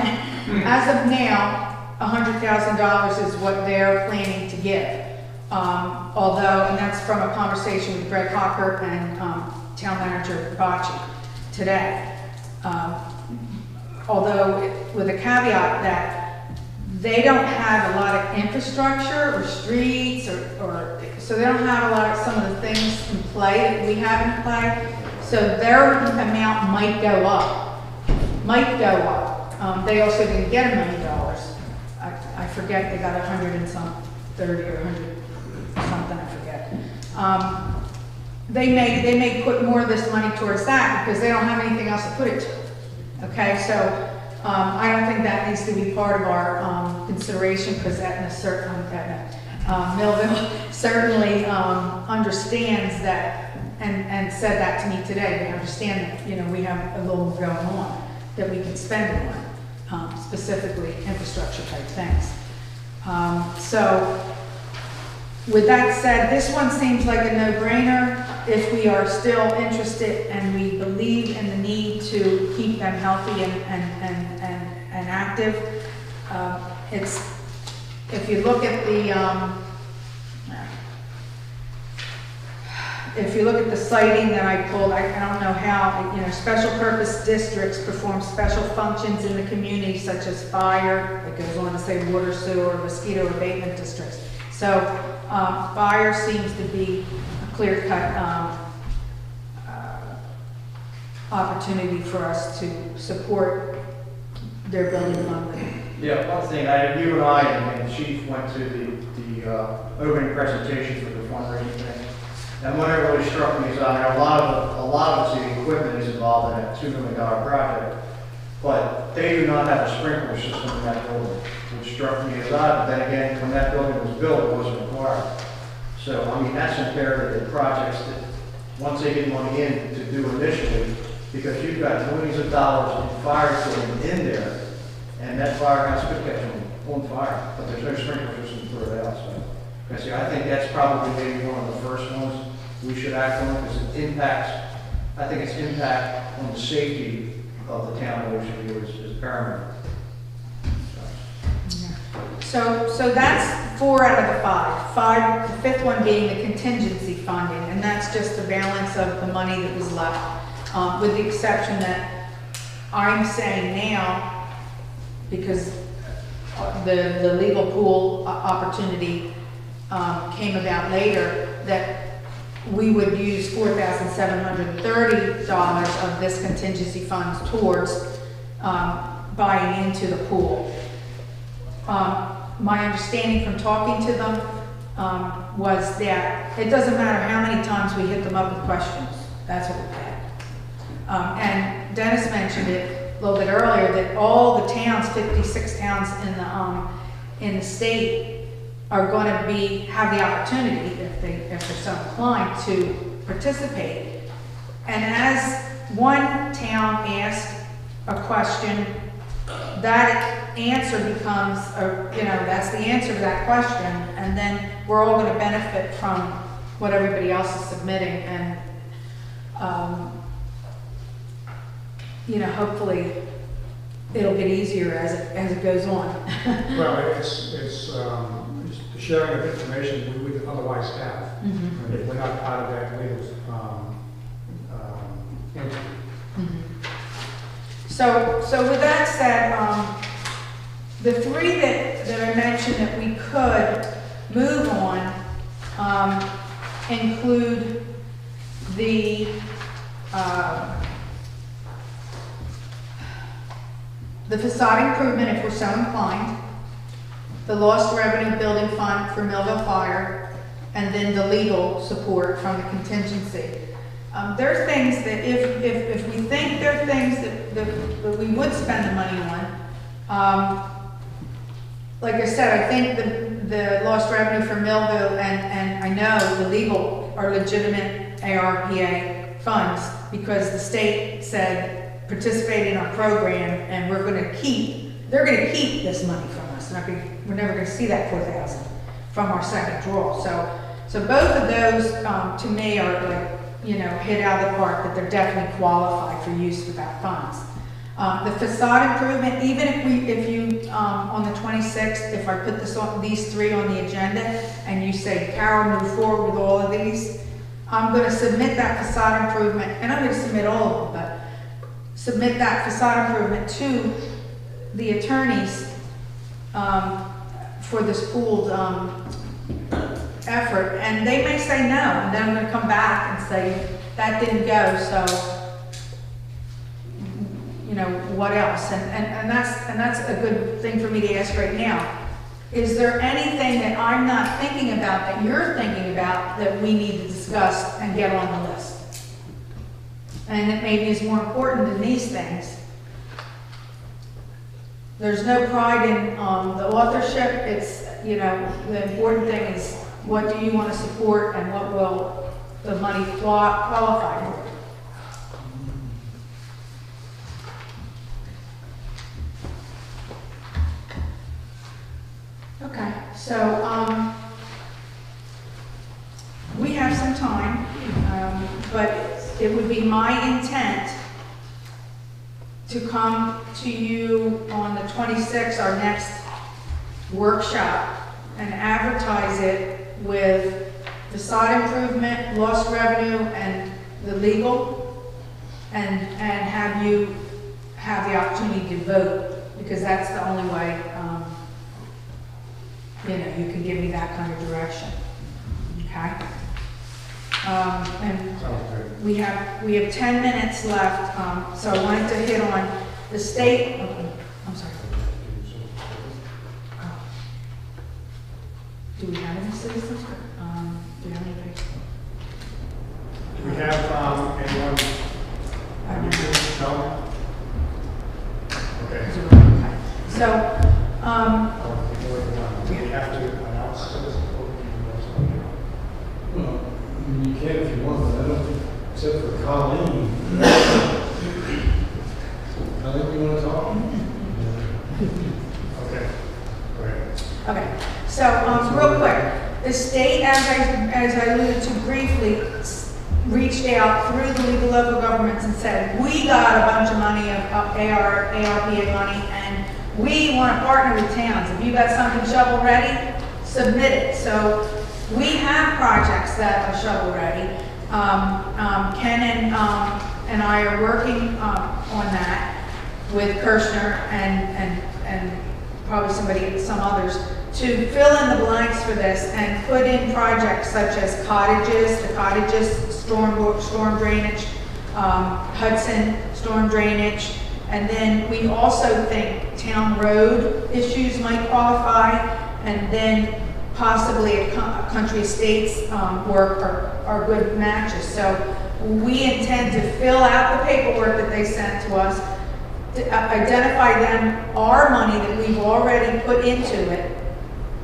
$100,000 is what they're planning to give. Although, and that's from a conversation with Greg Hocker and Town Manager Bocci today. Although with a caveat that they don't have a lot of infrastructure or streets or so they don't have a lot of some of the things in play that we have in play. So their amount might go up. They also didn't get $1 million. I forget, they got 100 and some 30 or 100 something, I forget. They may put more of this money towards that because they don't have anything else to put it to. Okay, so I don't think that needs to be part of our consideration, because Millville certainly understands that, and said that to me today. They understand that, we have a little going on that we can spend it on, specifically infrastructure type things. So with that said, this one seems like a no-brainer if we are still interested and we believe in the need to keep them healthy and active. If you look at if you look at the citing that I pulled, I don't know how, you know, special purpose districts perform special functions in the community such as fire, it goes on to say water, sewer, mosquito abatement districts. So, fire seems to be a clear-cut, opportunity for us to support their building fund. Yeah, one thing, you and I and the chief went to the opening presentation for the fundraising thing. And what really struck me is a lot of the equipment is involved in that $2 million project, but they do not have a sprinkler system in that building, which struck me as odd. But then again, when that building was built, it wasn't required. So, I mean, that's imperative in projects that, once they get money in to do initially, because you've got millions of dollars in fire equipment in there, and that firehouse could catch on fire, but there's no sprinkler system to put it out. So, I think that's probably maybe one of the first ones we should act on, because it impacts, I think its impact on the safety of the town of Ocean View is paramount. So that's 4 out of the 5. The fifth one being the contingency funding, and that's just the balance of the money that was left, with the exception that I'm saying now, because the legal pool opportunity came about later, that we would use $4,730 of this contingency funds towards buying into the pool. My understanding from talking to them was that it doesn't matter how many times we hit them up with questions. That's what we had. And Dennis mentioned it a little bit earlier that all the towns, 56 towns in the state, are going to have the opportunity, if they're so inclined, to participate. And as one town asked a question, that answer becomes, that's the answer to that question, and then we're all going to benefit from what everybody else is submitting, and hopefully it'll get easier as it goes on. Well, it's the sharing of information we would otherwise have. Mm-hmm. If we're not part of that legal entity. Mm-hmm. So with that said, the 3 that I mentioned that we could move on include the facade improvement, if we're so inclined, the lost revenue building fund for Millville Fire, and then the legal support from the contingency. There are things that if we think there are things that we would spend the money on, like I said, I think the lost revenue for Millville and I know the legal are legitimate ARPA funds, because the state said participate in our program, and they're going to keep this money from us. We're never going to see that $4,000 from our second draw. So both of those to me are hit out of the park, that they're definitely qualified for use for that funds. The facade improvement, even if you on the 26th, if I put these 3 on the agenda, and you say, Carol, move forward with all of these, I'm going to submit that facade improvement, and I'm going to submit all of them, but submit that facade improvement to the attorneys for this pooled effort, and they may say no, and then I'm going to come back and say that didn't go, so what else? And that's a good thing for me to ask right now. Is there anything that I'm not thinking about that you're thinking about that we need to discuss and get on the list? And that maybe is more important than these things. There's no pride in the authorship. It's, the important thing is, what do you want to support, and what will the money qualify for? Okay, so we have some time, but it would be my intent to come to you on the 26th, our next workshop, and advertise it with facade improvement, lost revenue, and the legal, and have you have the opportunity to vote, because that's the only way, you know, you can give me that kind of direction, okay? And Sounds good. we have 10 minutes left, so I wanted to hit on the state, I'm sorry. Oh. Do we have any citizens? Do we have any? Do we have anyone? I don't know. No? Okay. Okay. So, Do we have to announce this? Well, I mean, you can if you want, but I don't think, except for Colleen. Colleen, you want to talk? Okay. Go ahead. okay, so, real quick, the state, as I alluded to briefly, reached out through the League of Local Governments and said, we got a bunch of money of ARPA money, and we want to partner with towns. If you got something shovel ready, submit it. So we have projects that are shovel ready. Ken and I are working on that with Kirshner and probably some others, to fill in the blanks for this and put in projects such as the storm drainage, Hudson storm drainage, and then we also think town road issues might qualify, and then possibly a country estates work are good matches. So we intend to fill out the paperwork that they sent to us, to identify them our money that we've already put into it,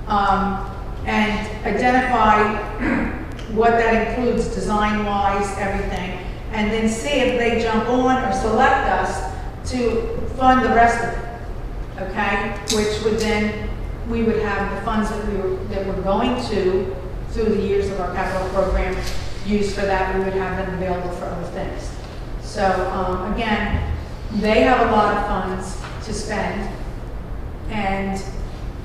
and identify what that includes design-wise, everything, and then see if they jump on or select us to fund the rest of it, okay? Which would then, we would have the funds that we're going to, through the years of our capital program, used for that. We would have them available for other things. So again, they have a lot of funds to spend, and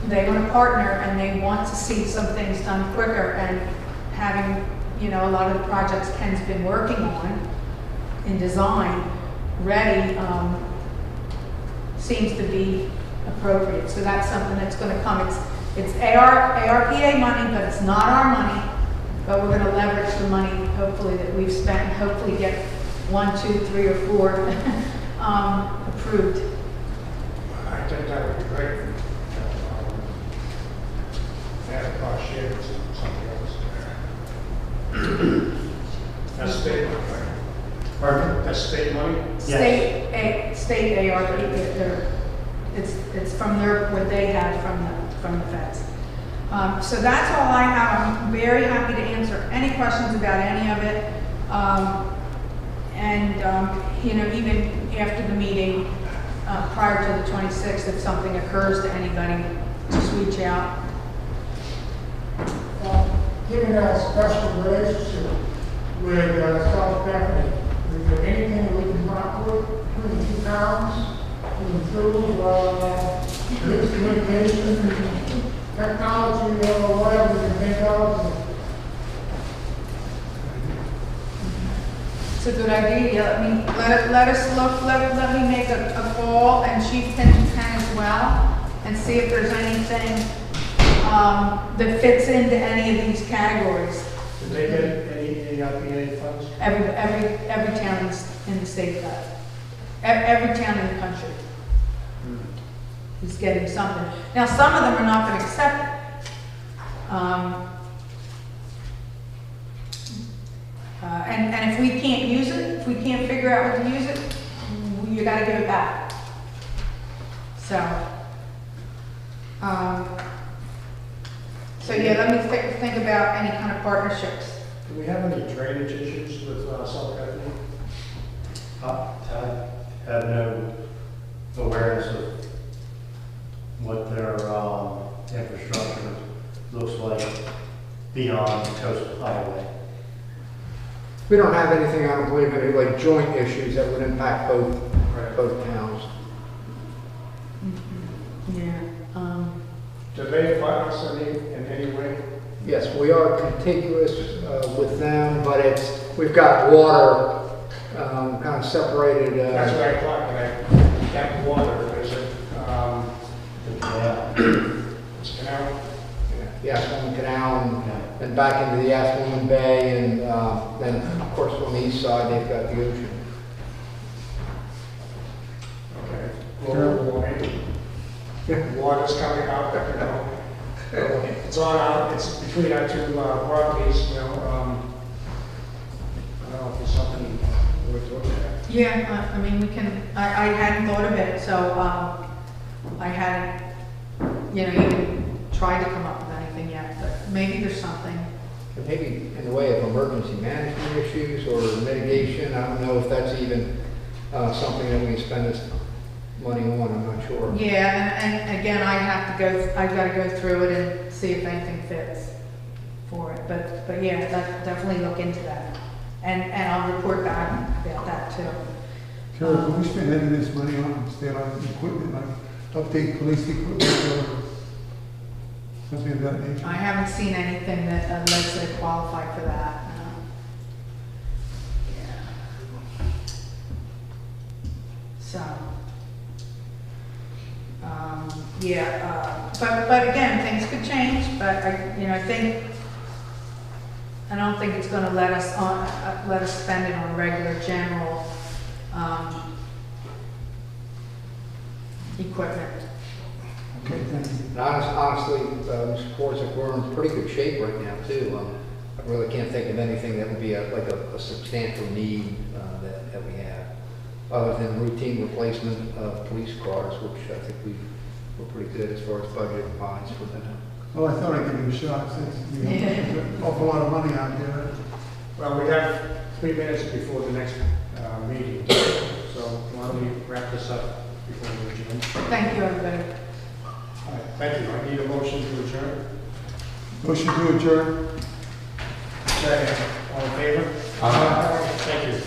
they want to partner, and they want to see some things done quicker, and having, you know, a lot of the projects Ken's been working on in design ready seems to be appropriate. So that's something that's going to come. It's ARPA money, but it's not our money. But we're going to leverage the money, hopefully, that we've spent, and hopefully get 1, 2, 3, or 4 approved. I think that would be great. Add a cost share to something else. That's state money, right? Pardon? That's state money? State ARPA, it's from what they had from the feds. So that's all I have. I'm very happy to answer any questions about any of it. You know, even after the meeting, prior to the 26th, if something occurs to anybody, just reach out. Given our special relationship with South Bethany, is there anything we can come up with between the two towns to improve this communication, technology, or whatever we can think of? It's a good idea. Let me make a call, and Chief can as well, and see if there's anything that fits into any of these categories. Did they get any ARPA funds? Every town in the state does. Every town in the country is getting something. Now, some of them are not going to accept it. And if we can't use it, if we can't figure out what to use it, you got to give it back. So yeah, let me think about any kind of partnerships. Do we have any drainage issues with South Bethany? I have no awareness of what their infrastructure looks like beyond the coastal highway. We don't have anything, I don't believe, any like joint issues that would impact both towns. Yeah. Do they fund us in any way? Yes, we are contiguous with them, but we've got water kind of separated. That's what I thought, but that water, there's Yeah. it's canal. The Aswan Canal and back into the Aswan Bay, and then, of course, on the east side, they've got the ocean. Okay. Global warming. Water's coming out, you know. It's on our, it's between our two properties, you know. I don't know if there's something worth looking at. Yeah, I mean, we can, I hadn't thought of it, so, I hadn't, even tried to come up with anything yet, but maybe there's something. And maybe in the way of emergency management issues or mitigation, I don't know if that's even something that we spend this money on, I'm not sure. Yeah, and again, I've got to go through it and see if anything fits for it, but yeah, definitely look into that. And I'll report back about that too. Carol, can we spend any of this money on, say, like equipment, like update police equipment or something of that nature? I haven't seen anything that lets it qualify for that, no. Yeah. So, but again, things could change, but I don't think it's gonna let us spend it on regular general, equipment. Okay, thank you. And honestly, Mr. Forsythe, we're in pretty good shape right now, too. I really can't think of anything that would be like a substantial need that we have, other than routine replacement of police cars, which I think we're pretty good as far as budget wise for that. Well, I thought I'd give you a shot since you have an awful lot of money out there. Well, we have 3 minutes before the next meeting, so why don't we wrap this up before we adjourn? Thank you, everybody. All right, thank you. I need a motion to adjourn. Motion to adjourn. Second. All in favor? Aye. Thank you.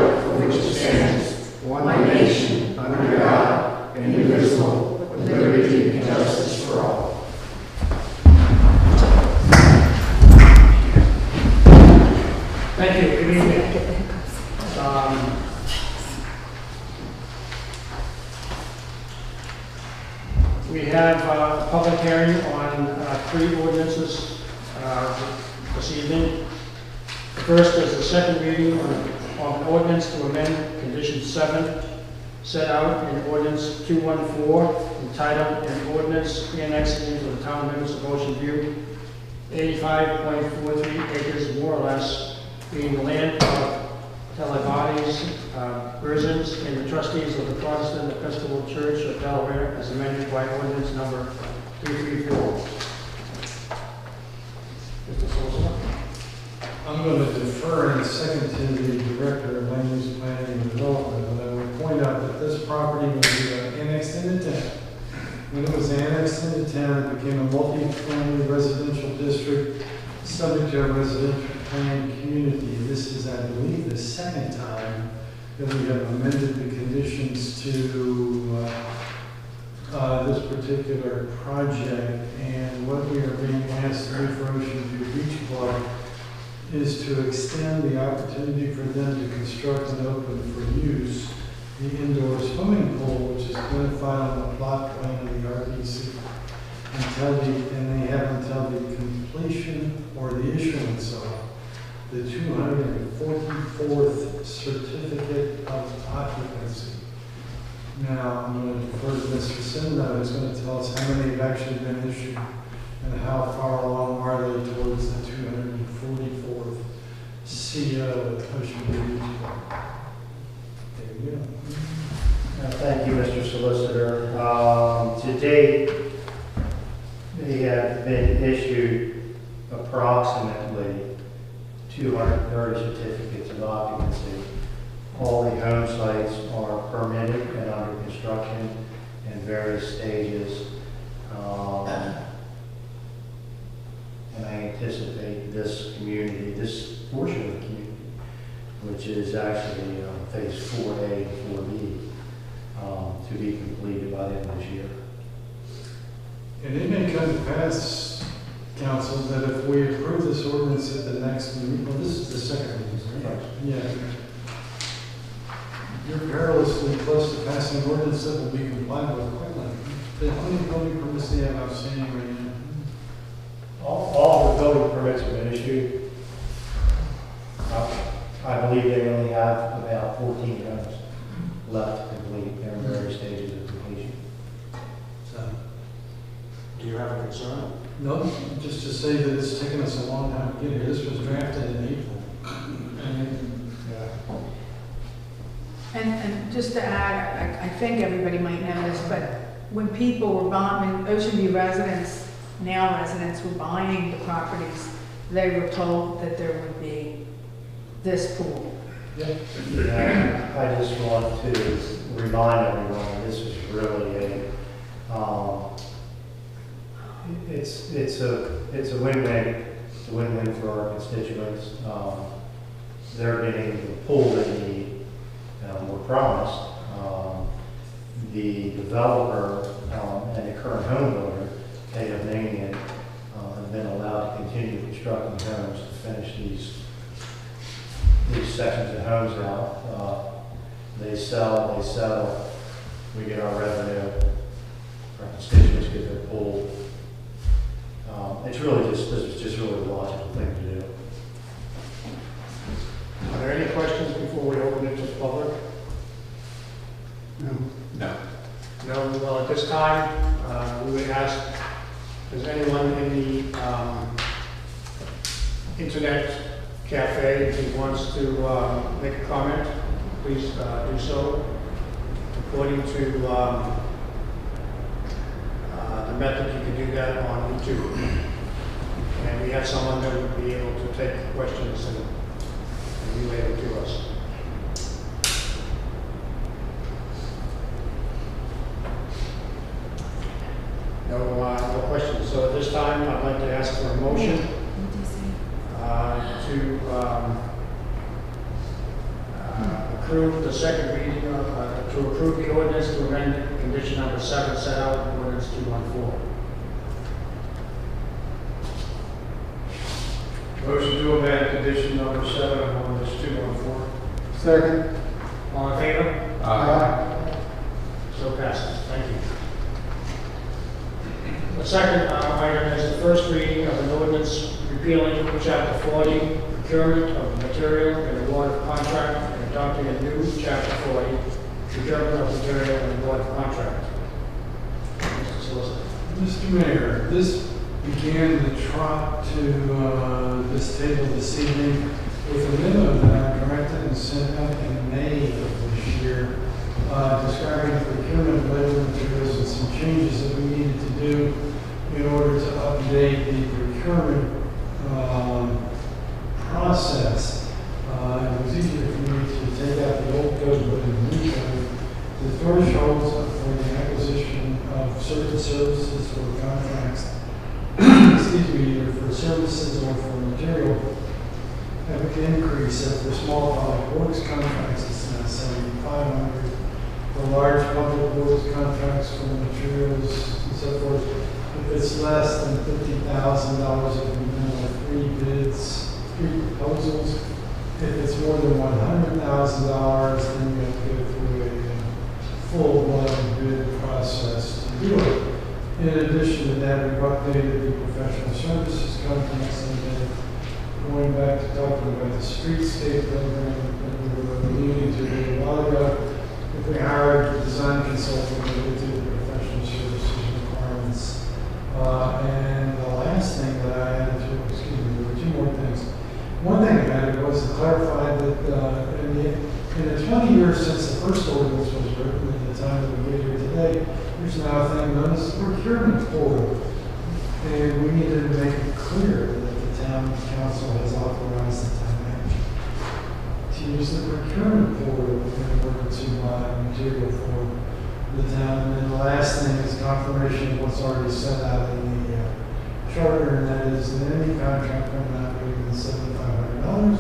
republic for which it stands, one nation, under God, indivisible, with liberty and justice for all. Thank you, good evening. We have a public hearing on 3 ordinances this evening. The first is the second reading of an ordinance to amend condition 7 set out in ordinance 214 entitled an ordinance annexing into the town limits of Ocean View 85.43 acres more or less being the land of Televades, Burzins, and the trustees of the Protestant Episcopal Church of Delaware as amended by ordinance number 334. Mr. Solzner? I'm going to defer in a second to the Director of Land Use Planning and Development, but I would point out that this property was annexed into town. When it was annexed into town, it became a multi-family residential district subject to a residential plan community. This is, I believe, the second time that we have amended the conditions to this particular project. And what we are being asked to do for Ocean View Beach Club is to extend the opportunity for them to construct and open for use the indoor swimming pool, which is identified on the plot plan of the RPC, and they have until the completion or the issuance of the 244th certificate of occupancy. Now, I'm going to defer to Mr. Sindo, who's going to tell us how many have actually been issued and how far along are they towards the 244th CO at Ocean View Beach Club. There you go. Thank you, Mr. Solicitor. To date, they have been issued approximately 230 certificates of occupancy. All the home sites are permitted and under construction in various stages. And I anticipate this community, this portion of the community, which is actually phase 4A and 4B, to be completed by the end of this year. And it may come to pass, Council, that if we approve this ordinance at the next meeting, well, this is the second reading, right? Yeah. You're perilously close to passing an ordinance that will be complied with quickly. How many building permits do you have outstanding right now? All the building permits have been issued. I believe they only have about 14 homes left to complete. They're in various stages of completion. So, Do you have a concern? no, just to say that it's taken us a long time to get here. This was drafted in April. And just to add, I think everybody might know this, but when people were buying, when Ocean View residents, now residents, were buying the properties, they were told that there would be this pool. Yeah, I just want to remind everyone, this is really it's a win-win. It's a win-win for our constituents. They're getting the pool they need. Were promised. The developer and the current home builder, K.W. Namian, have been allowed to continue constructing homes to finish these sections of homes out. They sell, we get our revenue, our constituents get their pool. This is just really the logical thing to do. Are there any questions before we open it to the public? No. No. No, well, at this time, we would ask, does anyone in the internet cafe who wants to make a comment, please do so. According to the method, you can do that on YouTube. And we have someone that would be able to take questions and relay it to us. No questions. So at this time, I'd like to ask for a motion to approve the second reading to approve the ordinance to amend condition number 7 set out in ordinance 214. Motion to amend condition number 7 of ordinance 214. Second. All in favor? Aye. So passes. Thank you. The second item is the first reading of an ordinance repealing Chapter 40, procurement of material and award of contract, and adopting a new Chapter 40, procurement of material and award of contract. Mr. Solicitor. Mr. Mayor, this began the trot to this table this evening with a memo that I drafted and sent out in May of this year, describing the procurement of labor materials and some changes that we needed to do in order to update the procurement process. It was easier for me to take out the old code and put in the new code. The thresholds for the acquisition of certain services or contracts, excuse me, either for services or for material, have increased. For small public works contracts, it's now $7,500. For large public works contracts for materials and so forth, if it's less than $50,000, it can be 3 bids, 3 proposals. If it's more than $100,000, then you have to go through a full-blown bid process to do it. In addition to that, we've updated the professional services contracts, and then going back to talking about the streetscape program that we were alluding to a while ago. If we hired a design consultant related to the professional services requirements. And the last thing that I added to, excuse me, there were 2 more things. One thing I added was to clarify that in the 20 years since the first ordinance was written, at the time that we get here today, there's now a thing known as the procurement portal. And we needed to make it clear that the town council has authorized the town manager to use the procurement portal in order to buy material for the town. And then the last thing is confirmation of what's already set out in the charter, and that is that any contract coming out greater than $7,500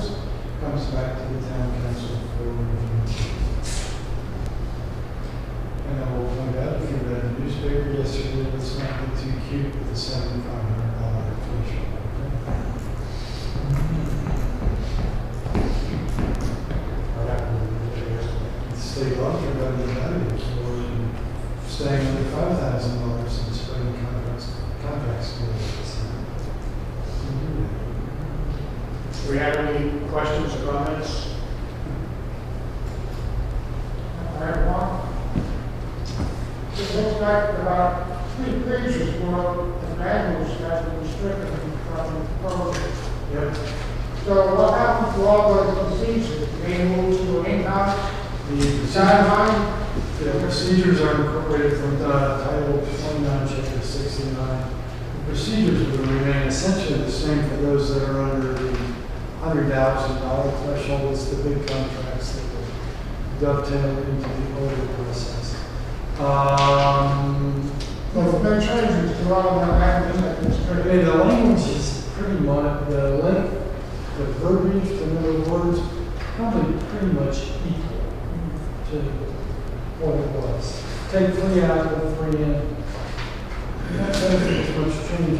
comes back to the town council for review. And I will point out, if you read the newspaper yesterday, let's not get too cute with the $7,500 threshold. The state law can run the value for staying under $5,000 and spreading contracts. Do we have any questions or comments? All right, Mark. It looks like about 3 pages worth of manuals have been stricken from the program. Yep. So what happened to all those procedures? They moved to an in-house sideline? The procedures are incorporated from Title 29, Chapter 69. The procedures will remain essentially the same for those that are under the $100,000 threshold. It's the big contracts that will dovetail into the order process. There's been changes to all of that administrative. Okay, the language is pretty much, the verbiage, the number of words, probably pretty much equal to what it was. Take 3 out, put 3 in. That doesn't make much change.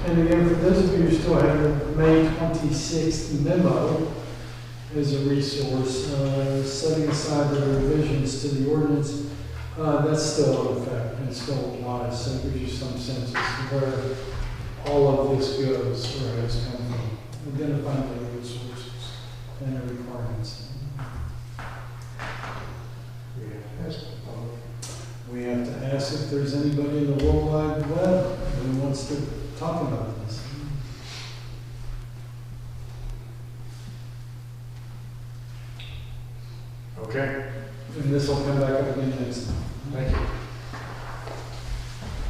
And again, for those of you who still have your May 26th memo as a resource, setting aside the revisions to the ordinance, that's still in effect and still applies. So it gives you some sense as to where all of this goes, where it's come from. Identifying the resources and the requirements. We have to ask if there's anybody in the World Wide Web who wants to talk about this. Okay. And this will come back up again next time. Thank you.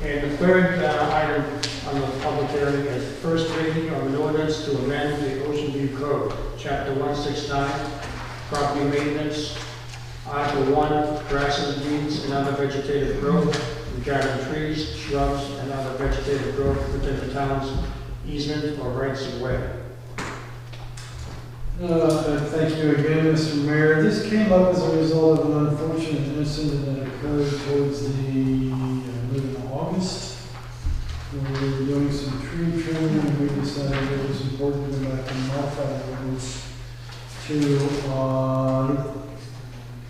And the third item on the public hearing is first reading of an ordinance to amend the Ocean View Code, Chapter 169, property maintenance, Article 1, grasses, weeds, and other vegetative growth, regarding trees, shrubs, and other vegetative growth within the town's easement or rights of way. Thank you again, Mr. Mayor. This came up as a result of an unfortunate incident that occurred towards in August. We were doing some tree trimming and we decided it was important to go back and modify the ordinance to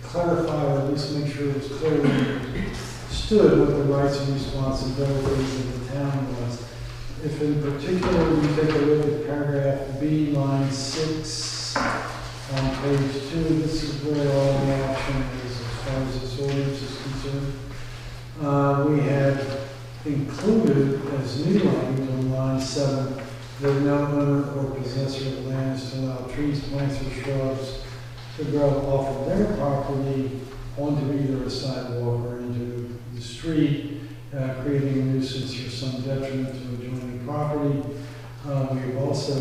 clarify or at least make sure it was clearly understood what the rights and responsibilities of the town was. If in particular we take a look at paragraph B, line 6 on page 2, this is where all the action is as far as this ordinance is concerned. We have included as new language on line 7 that no owner or possessor of land is to allow trees, plants, or shrubs to grow off of their property onto either a sidewalk or into the street, creating a nuisance or some detriment to adjoining property. We've also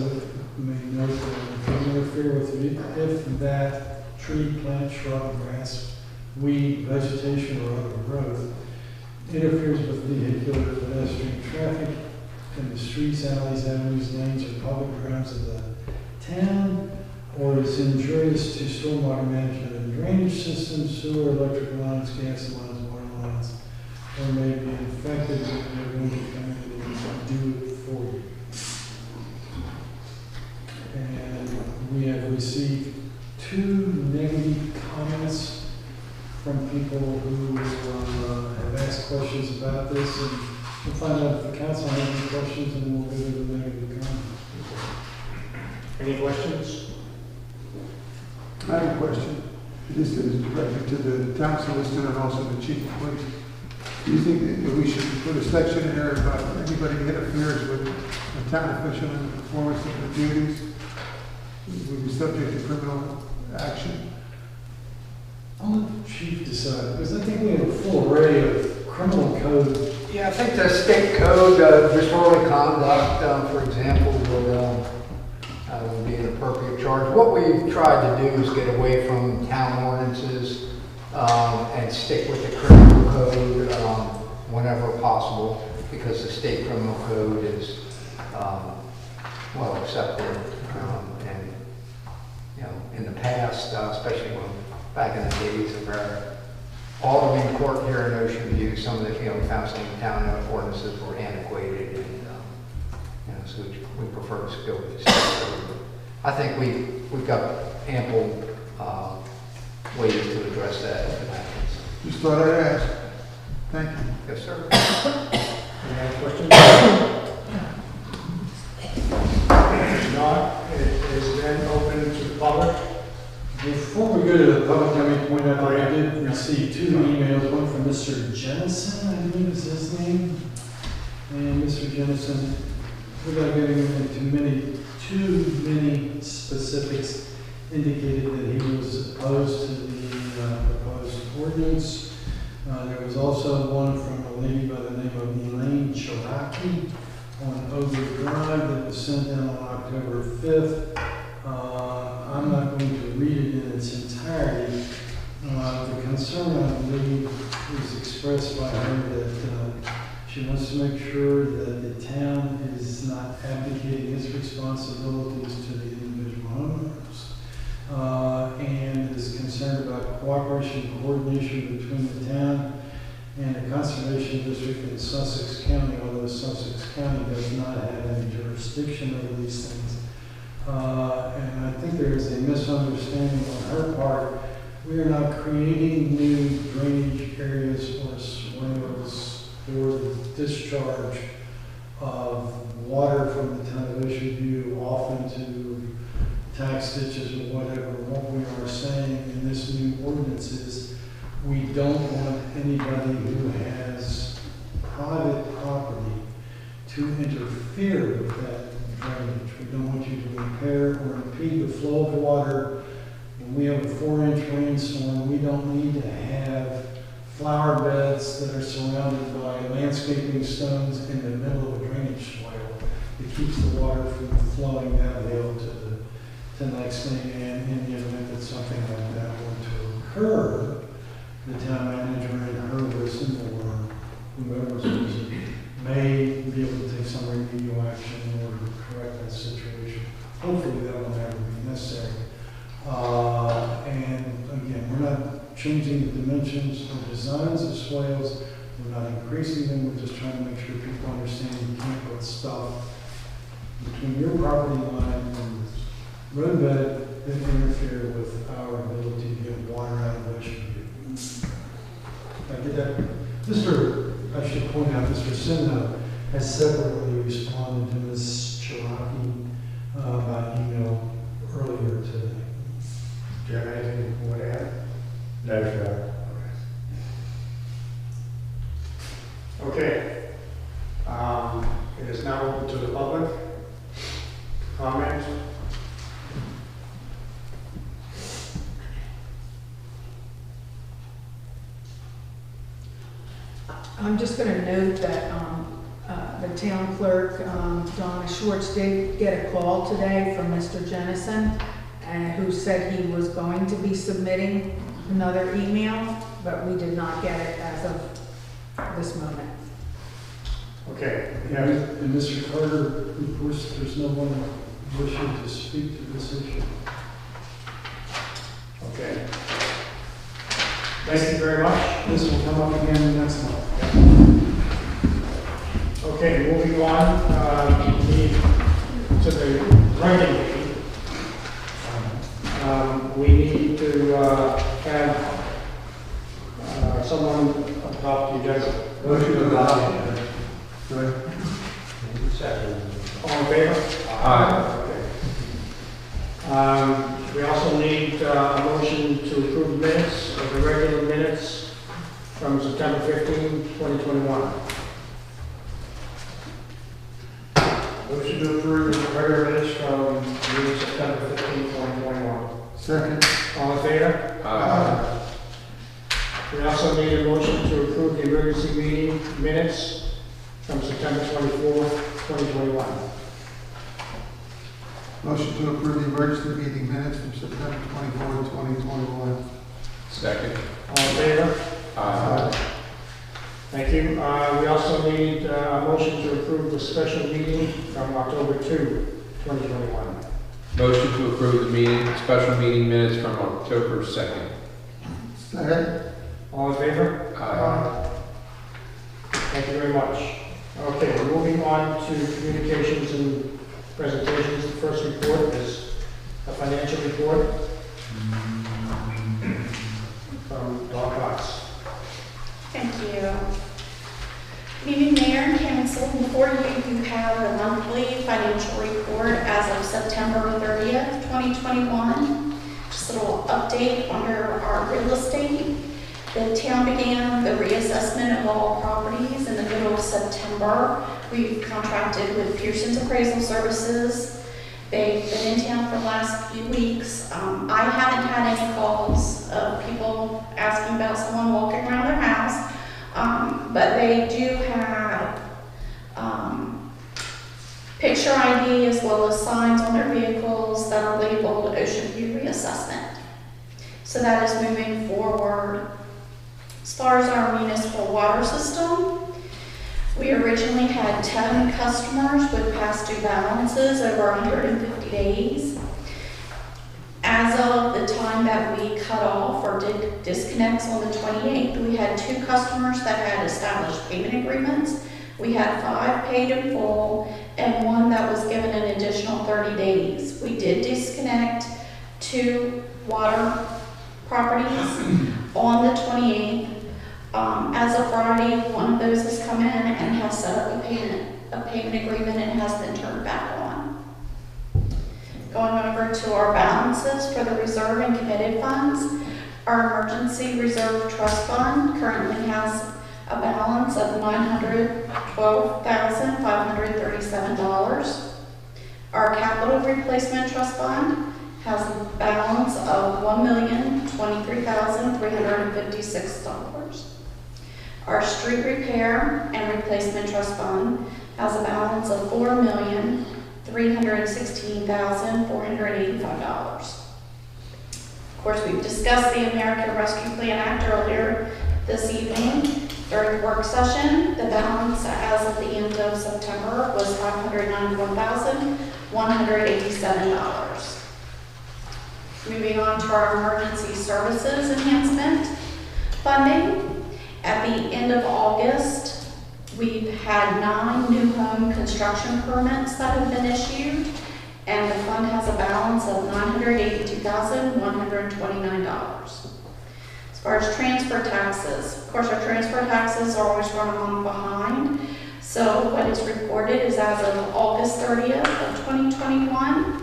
made note that if you interfere with if that tree, plant, shrub, grass, weed, vegetation, or other growth interferes with vehicular pedestrian traffic in the streets, alleys, avenues, lanes, or public grounds of the town, or is injurious to stormwater management and drainage systems, sewer, electric lines, gas lines, water lines, or may be infected, they're going to come in and do it for you. And we have received 2 negative comments from people who have asked questions about this, and we'll find out if the council has any questions, and we'll go to the negative comments. Any questions? I have a question. This is directed to the town solicitor and also the chief of police. Do you think that we should put a section in there about anybody that interferes with a town official in the performance of their duties would be subject to criminal action? I'll let the chief decide, because I think we have a full array of criminal code. Yeah, I think the state code, disorderly conduct, for example, would be an appropriate charge. What we've tried to do is get away from town ordinances and stick with the criminal code whenever possible, because the state criminal code is well accepted. And you know, in the past, especially back in the days of our Alderman Court here in Ocean View, some of the council town ordinances were antiquated, and so we prefer to go with the state code. I think we've got ample ways to address that if it happens. Just thought I'd ask. Thank you. Yes, sir. Any other questions? If not, it is then open to the public. Before we go to the public, let me point out that I did receive 2 emails, one from Mr. Jennison, I believe is his name. And Mr. Jennison, without getting into too many specifics, indicated that he was opposed to the proposed ordinance. There was also one from a lady by the name of Elaine Chilaki on Oak Drive that was sent down on October 5th. I'm not going to read it in its entirety. The concern, I believe, is expressed by her that she wants to make sure that the town is not abdicating its responsibilities to the individual homeowners, and is concerned about cooperation and coordination between the town and the Conservation District in Sussex County, although Sussex County does not have any jurisdiction over these things. And I think there is a misunderstanding on her part. We are not creating new drainage areas or swales for the discharge of water from the town of Ocean View off into tax ditches or whatever. What we are saying in this new ordinance is we don't want anybody who has private property to interfere with that drainage. We don't want you to impair or impede the flow of water. When we have a 4-inch rainstorm, we don't need to have flower beds that are surrounded by landscaping stones in the middle of a drainage swale. It keeps the water from flowing downhill to the next thing, and in the event that something like that were to occur, the town manager and her wisdom or whoever's wisdom may be able to take some remedial action in order to correct that situation. Hopefully that will never be necessary. changing the dimensions or designs of swales. We're not increasing them, we're just trying to make sure people understand you can't put stuff between your property line and the roadbed that interfere with our ability to get water out of Ocean View. I did that. I should point out, Mr. Sinha has separately responded to Ms. Chiraki by email earlier today. Do you have anything you want to add? No, sir. Okay. It is now open to the public. Comments? I'm just going to note that the town clerk, Donna Schwartz, did get a call today from Mr. Jennison, who said he was going to be submitting another email, but we did not get it as of this moment. Okay. And Mr. Carter, of course, there's no one wishing to speak to this issue. Okay. Thank you very much. This will come up again next month. Okay, moving on, to the writing meeting. We need to have someone adopt the agenda. Motion to adopt. Right. Second. All in favor? Aye. Okay. We also need a motion to approve minutes of the regular minutes from September 15, 2021. Motion to approve the regular minutes from meeting September 15, 2021. Second. All in favor? Aye. We also need a motion to approve the emergency meeting minutes from September 24, 2021. Motion to approve the emergency meeting minutes from September 24, 2021. Second. All in favor? Aye. Thank you. We also need a motion to approve the special meeting from October 2, 2021. Motion to approve the special meeting minutes from October 2nd. Second. All in favor? Aye. Thank you very much. Okay, moving on to communications and presentations. The first report is a financial report from Dawn Cox. Thank you. Good evening, Mayor and Council. Before you have the monthly financial report as of September 30th, 2021. Just a little update under our real estate. The town began the reassessment of all properties in the middle of September. We've contracted with Pearson's Appraisal Services. They've been in town for the last few weeks. I haven't had any calls of people asking about someone walking around their house, but they do have picture ID as well as signs on their vehicles that are labeled Ocean View Reassessment. So that is moving forward. As far as our municipal water system, we originally had 10 customers with past due balances over 150 days. As of the time that we cut off or did disconnects on the 28th, we had 2 customers that had established payment agreements. We had 5 paid in full and 1 that was given an additional 30 days. We did disconnect 2 water properties on the 28th. As of Friday, 1 of those has come in and has set up a payment agreement and has been turned back on. Going over to our balances for the reserve and committed funds, our emergency reserve trust fund currently has a balance of $912,537. Our capital replacement trust fund has a balance of $1,023,356. Our street repair and replacement trust fund has a balance of $4,316,485. Of course, we've discussed the American Rescue Plan Act earlier this evening. During the work session, the balance as of the end of September was $591,187. Moving on to our emergency services enhancement. at the end of August, we've had 9 new home construction permits that have been issued, and the fund has a balance of $982,129. As far as transfer taxes, of course, our transfer taxes are always run a month behind. So what is reported is as of August 30th of 2021,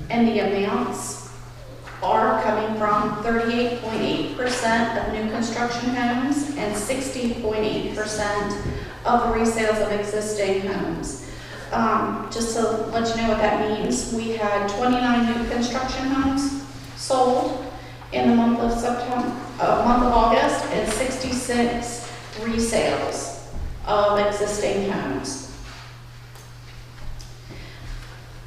and the amounts are coming from 38.8% of new construction homes and 60.8% of resales of existing homes. Just to let you know what that means, we had 29 new construction homes sold in the month of August, and 66 resales of existing homes.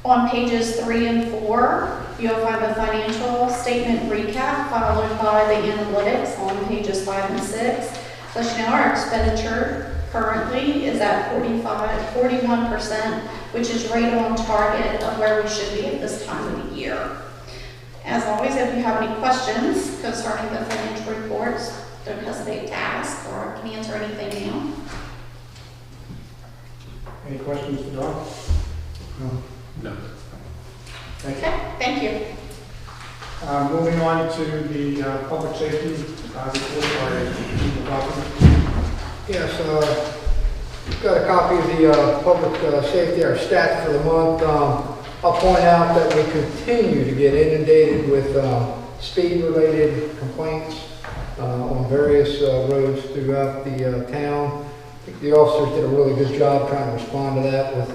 On pages 3 and 4, you'll find the financial statement recap followed by the analytics on pages 5 and 6. Let you know our expenditure currently is at 41%, which is right on target of where we should be at this time of the year. As always, if you have any questions concerning the financial reports, don't hesitate to ask, or I can answer anything now. Any questions for Doc? No. Thank you. Okay, thank you. Moving on to the public safety report by Chief McLaughlin. Yes, got a copy of the public safety, our stats for the month. I'll point out that we continue to get inundated with speed-related complaints on various roads throughout the town. I think the officers did a really good job trying to respond to that with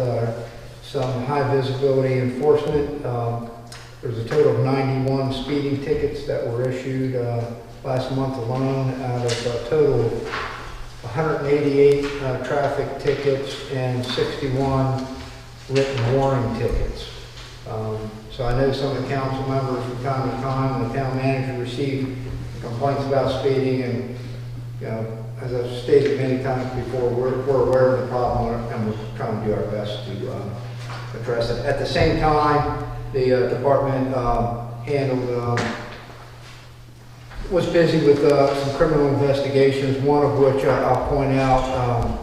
some high visibility enforcement. There was a total of 91 speeding tickets that were issued last month alone, out of a total of 188 traffic tickets and 61 written warning tickets. So I know some of the council members from time to time, the town manager received complaints about speeding, and as I've stated many times before, we're aware of the problem, and we're trying to do our best to address it. At the same time, the department was busy with some criminal investigations, one of which I'll point out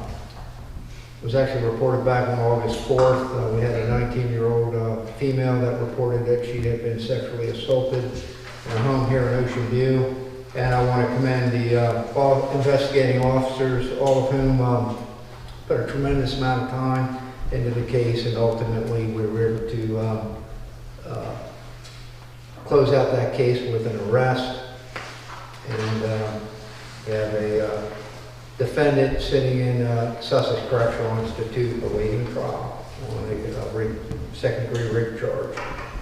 was actually reported back on August 4th. We had a 19-year-old female that reported that she had been sexually assaulted in a home here in Ocean View. And I want to commend the all investigating officers, all of whom put a tremendous amount of time into the case, and ultimately we were able to close out that case with an arrest. And we have a defendant sitting in Sussex Correctional Institute awaiting trial on a second-degree rape charge.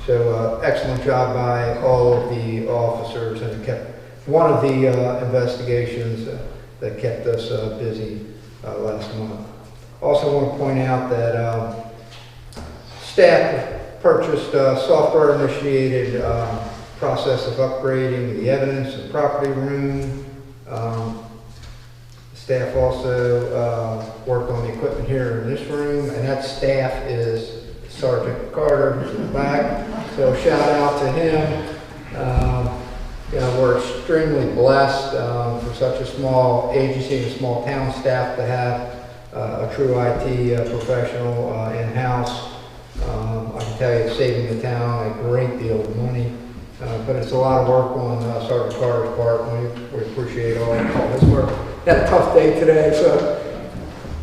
So excellent job by all of the officers, and it kept one of the investigations that kept us busy last month. Also want to point out that staff purchased a software-initiated process of upgrading the evidence and property room. Staff also worked on the equipment here in this room, and that staff is Sergeant Carter, who's in the back. So shout out to him. We're extremely blessed for such a small agency and a small town staff to have a true IT professional in-house. I can tell you it's saving the town a great deal of money, but it's a lot of work on Sergeant Carter's part, and we appreciate all his work. Had a tough day today, so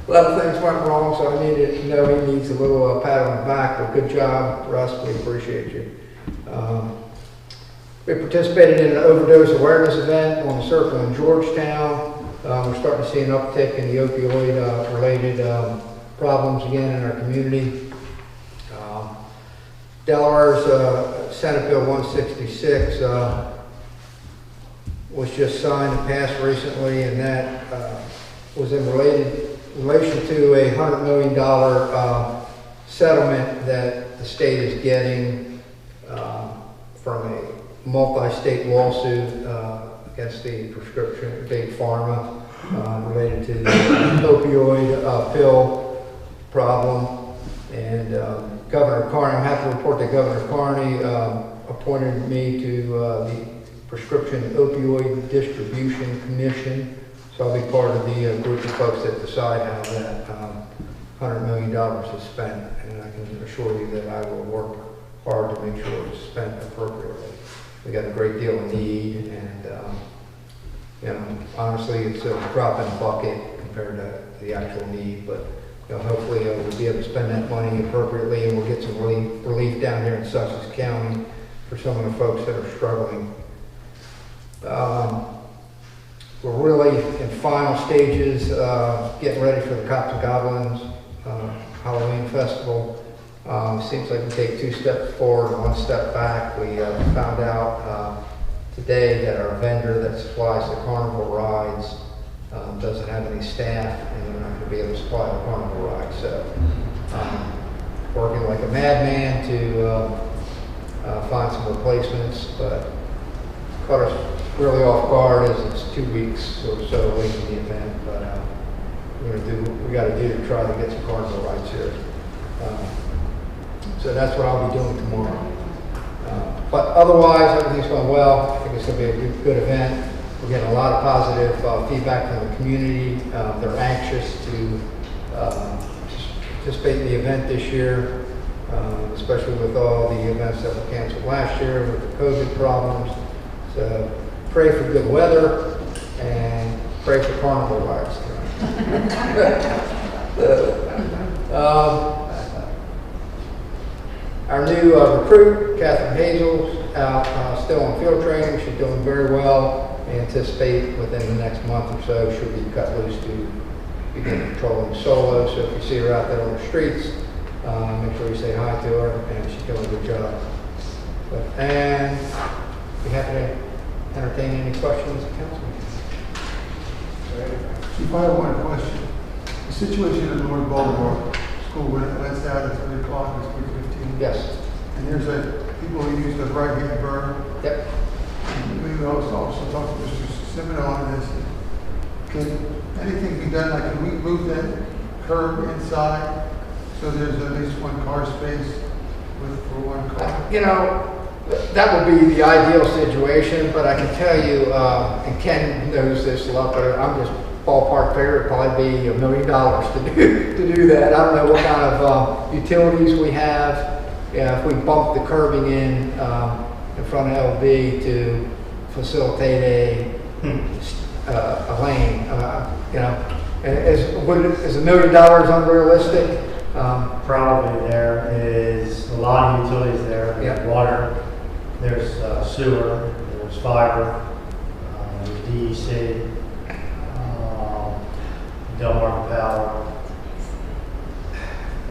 a lot of things went wrong, so I needed to know he needs a little pat on the back, but good job, Russ, we appreciate you. We participated in an overdose awareness event on the Circle in Georgetown. We're starting to see an uptick in the opioid-related problems again in our community. Delaware's Senate Bill 166 was just signed and passed recently, and that was in relation to a $100 million settlement that the state is getting from a multi-state lawsuit against the prescription big pharma related to the opioid pill problem. And Governor Carney, I'm happy to report that Governor Carney appointed me to the Prescription Opioid Distribution Commission. So I'll be part of the group of folks that decide how that $100 million is spent, and I can assure you that I will work hard to make sure it's spent appropriately. We got a great deal of need, and honestly, it's a drop in the bucket compared to the actual need, but hopefully we'll be able to spend that money appropriately, and we'll get some relief down here in Sussex County for some of the folks that are struggling. We're really in final stages, getting ready for the Cops and Goblins Halloween Festival. Seems like we take 2 steps forward and 1 step back. We found out today that our vendor that supplies the carnival rides doesn't have any staff, and they're not going to be able to supply the carnival rides. So, working like a madman to find some replacements, but caught us really off guard as it's 2 weeks or so away from the event. But we're going to do what we got to do to try to get some carnival rides here. So that's what I'll be doing tomorrow. But otherwise, everything's going well. I think it's going to be a good event. We're getting a lot of positive feedback from the community. They're anxious to participate in the event this year, especially with all the events that were canceled last year with the COVID problems. So pray for good weather and pray for carnival rides. Our new recruit, Catherine Hazel, out still on field training. She's doing very well. We anticipate within the next month or so she'll be cut loose to begin patrolling solo. So if you see her out there on the streets, make sure you say hi to her, and she's doing a good job. And be happy to entertain any questions, Councilman. Chief, I have one question. The situation in North Baltimore School, when it lets out at 3 o'clock, it's 3:15. Yes. And there's people who use the right-hand berm. Yep. We also talked to Mr. Semino on this. Can anything be done, like can we move that curb inside so there's at least 1 car space for 1 car? That would be the ideal situation, but I can tell you, and Ken knows this a lot better, I'm just ballpark figure, it'd probably be $1 million to do that. I don't know what kind of utilities we have. If we bump the curbing in front of LB to facilitate a lane, is $1 million unrealistic? Probably. There is a lot of utilities there. There's Yep. water, there's sewer, there's fiber, there's DEC, Delmarva Power.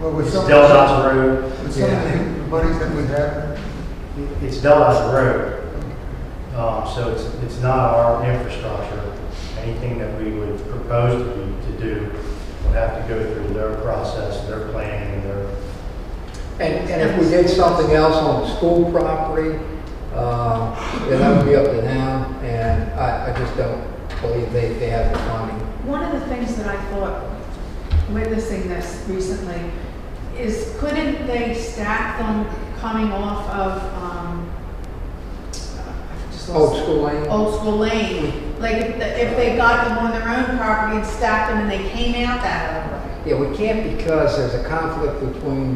Well, with It's some, Delmarva Road. with some of the monies that we have, It's Delmarva Road. So it's not our infrastructure. Anything that we would propose to do would have to go through their process, their planning, and their. And if we did something else on the school property, then that would be up to them, and I just don't believe they have the funding. One of the things that I thought, witnessing this recently, is couldn't they stack them coming off of, Old School Lane? Old School Lane? Like if they got them on their own property and stacked them and they came out that way? Yeah, we can't because there's a conflict between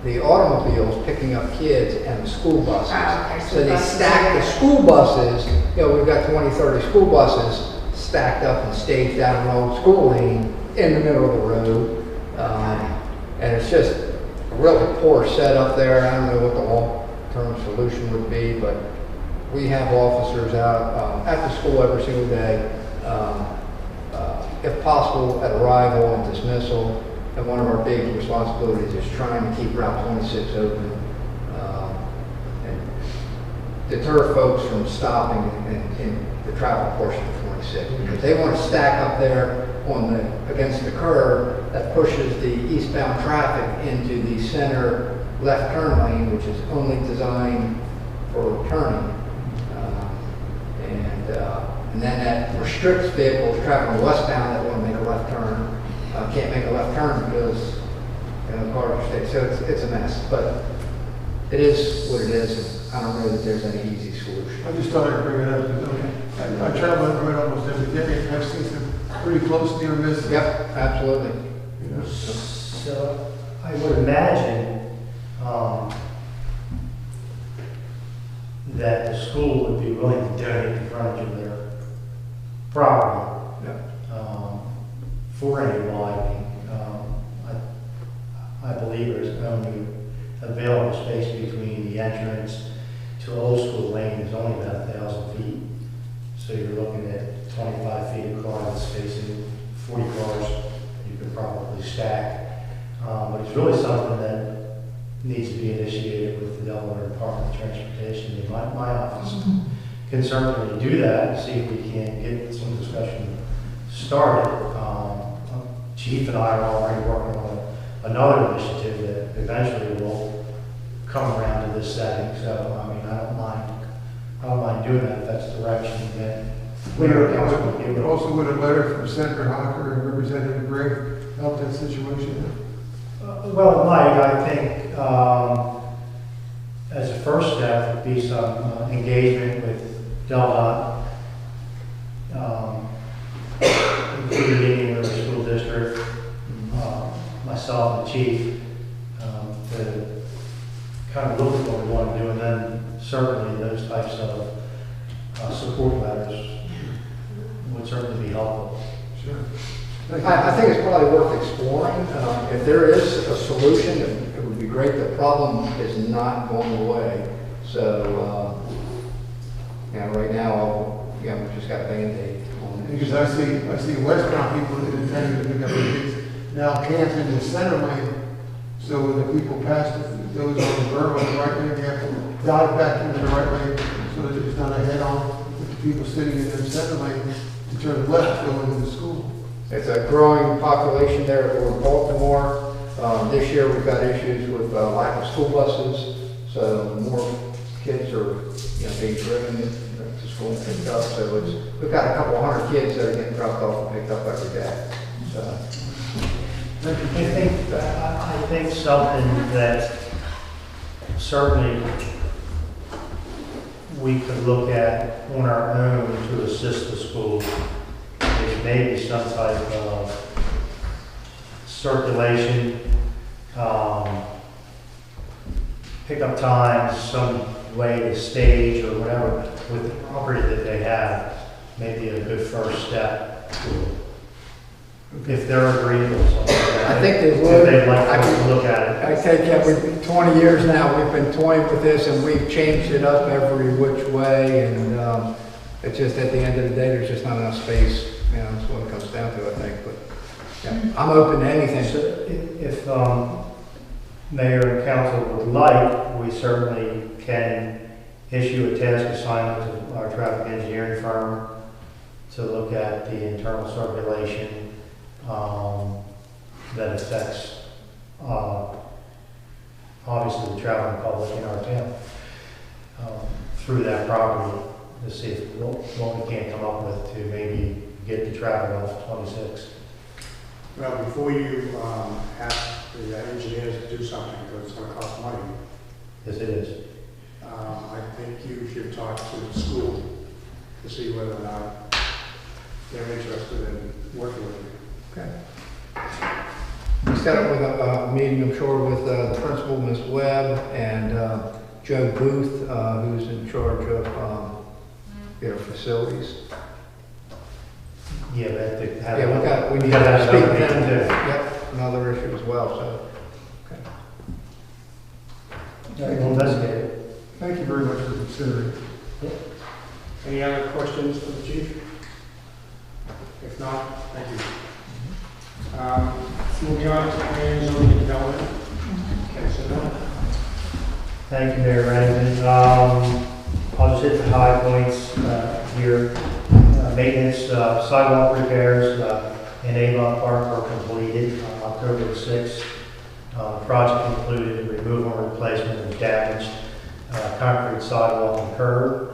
the automobiles picking up kids and the school buses. Oh, okay, So they buses stack are- the school buses, we've got 20, 30 school buses stacked up and staged out on Old School Lane in the middle of the road. And it's just a really poor setup there. I don't know what the long-term solution would be, but we have officers out at the school every single day, if possible at arrival and dismissal. And one of our big responsibilities is trying to keep Route 26 open and deter folks from stopping in the travel portion of 26. Because they want to stack up there against the curb that pushes the eastbound traffic into the center left turn lane, which is only designed for turning. And then that restricts vehicles traveling westbound that want to make a left turn, can't make a left turn because cars are staying. So it's a mess, but it is what it is. And I don't know that there's any easy solution. I just thought I'd bring it up. I travel that road almost every day. I've pretty close near miss. Yep, absolutely. You know? So I would imagine that the school would be willing to donate the frontage of their property for any widening. I believe there's only available space between the entrance to Old School Lane is only about 1,000 feet. So you're looking at 25 feet of car that's facing 40 cars you could probably stack. But it's really something that needs to be initiated with the Delaware Department of Transportation. My office can certainly do that and see if we can get some discussion started. Chief and I are already working on another initiative that eventually will come around to this setting. So, I mean, I don't mind doing that if that's the direction that Also, would a letter from Senator Hocker and Representative Gray help that situation? Well, it might. I think as a first step would be some engagement with DelDOT, including the school district, myself and the chief, to kind of look at what we want to do, and then certainly those types of support letters would certainly be helpful. Sure. I think it's probably worth exploring. If there is a solution, it would be great. The problem is not going away. So, right now, we just got a Band-Aid on it. Because I see westbound people that intend to pick up their kids now camp in the center lane. So when the people pass, those on the berm on the right lane, they have to dive back into the right lane so that it's not a head-on with the people sitting in the center lane to turn left going into the school. It's a growing population there in Baltimore. This year we've got issues with lack of school buses, so more kids are being driven to school and picked up. So we've got a couple hundred kids that are getting dropped off and picked up every day. So. I think something that certainly we could look at on our own to assist the school is maybe some type of circulation, pickup times, some way to stage or whatever with the property that they have, maybe a good first step if they're agreeable to something. I think they If would. they'd like to look at it. I take it, we've been 20 years now, we've been toying with this and we've changed it up every which way, and it's just at the end of the day, there's just not enough space. That's what it comes down to, I think. But yeah, I'm open to anything. So if Mayor and Council would like, we certainly can issue a task assignment to our traffic engineering firm to look at the internal circulation that affects obviously the traveling public in our town through that property to see if what we can't come up with to maybe get the traffic off 26. Well, before you ask the engineers to do something, because it's going to cost money, Yes, it is. I think you should talk to the school to see whether or not they're interested in working with you. Okay. We set up with a meeting, I'm sure, with the principal, Ms. Webb, and Joe Booth, who's in charge of their facilities. Yeah, but to have Yeah, we need gotta to have speak another with them. meeting too. Yep, another issue as well, so. Okay. We'll investigate it. Thank you very much for considering. Any other questions for the chief? If not, thank you. Moving on to planning, zoning, and development. Councilor. Thank you, Mayor Rankin. I'll just hit the high points here. Maintenance, sidewalk repairs in Avon Park were completed on October 6th. The project included removal and replacement of damaged concrete sidewalk and curb.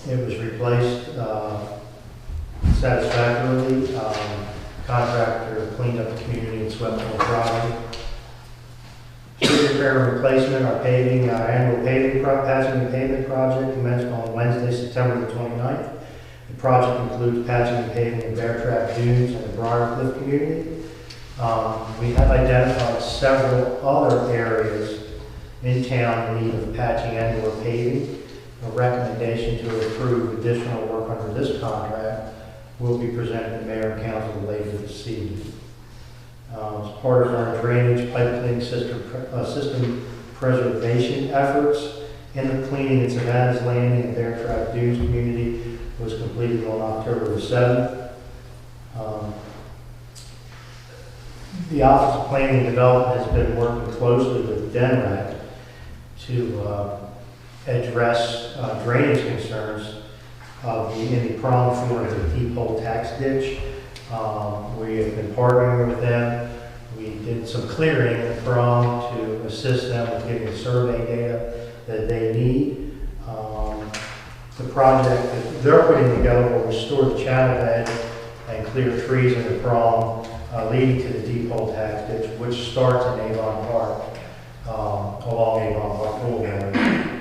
It was replaced satisfactorily. Contractor cleaned up the community and swept on Friday. Street repair and replacement, our paving, our annual patching and pavement project commenced on Wednesday, September the 29th. The project includes patching and paving in Bear Trap Dunes and the Briarcliff community. We have identified several other areas in town in need of patching and or paving. A recommendation to approve additional work under this contract will be presented to Mayor and Council later this evening. As part of our drainage pipe cleaning system preservation efforts, in the cleaning at Savannah's Landing and Bear Trap Dunes community was completed on October the 7th. The Office of Planning and Development has been working closely with DENRAC to address drainage concerns in the prom floor of the deep hole tax ditch. We have been partnering with them. We did some clearing in the prom to assist them with getting the survey data that they need. The project that they're putting together will restore the channel bed and clear trees in the prom leading to the deep hole tax ditch, which starts in Avon Park, along Avon Park Boulevard.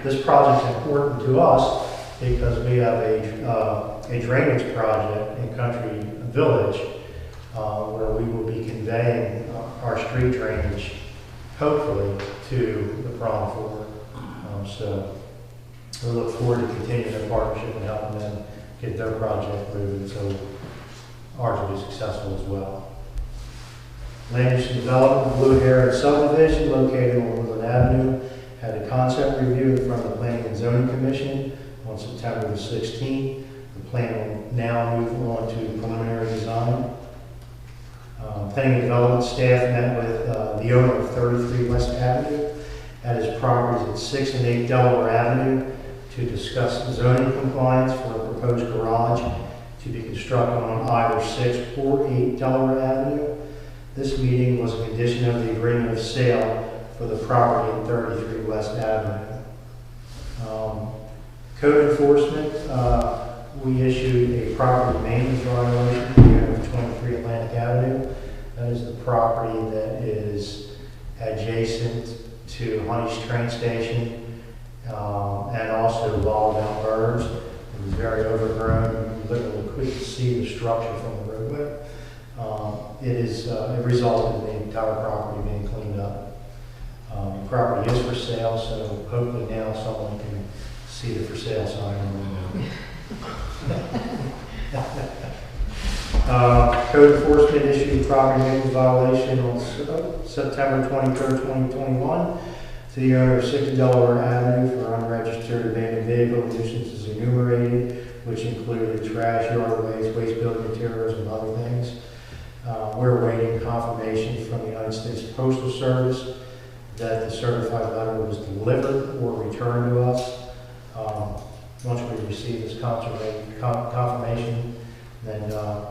This project is important to us because we have a drainage project in Country Village where we will be conveying our street drainage, hopefully, to the prom floor. So we look forward to continuing their partnership and helping them get their project moving so ours will be successful as well. Land Use and Development, Blue Heron subdivision located on Woodland Avenue had a concept review in front of the Planning and Zoning Commission on September the 16th. The plan will now move on to preliminary design. Planning and Development staff met with the owner of 33 West Avenue at his properties at 6 and 8 Delaware Avenue to discuss zoning compliance for a proposed garage to be constructed on either 6 or 8 Delaware Avenue. This meeting was a condition of the agreement of sale for the property at 33 West Avenue. Code enforcement, we issued a property maintenance violation here at 23 Atlantic Avenue. That is the property that is adjacent to Honey's train station and also Balldown Burns. It was very overgrown. You literally couldn't see the structure from the roadway. It resulted in the entire property being cleaned up. The property is for sale, so hopefully now someone can see the for sale sign on the window. Code enforcement issued property maintenance violation on September 23rd, 2021 to the owner of 6 Delaware Avenue for unregistered abandoned vehicle nuisances enumerated, which included trash, yard waste, waste building materials, and other things. We're awaiting confirmation from the United States Postal Service that the certified letter was delivered or returned to us. Once we receive this confirmation, then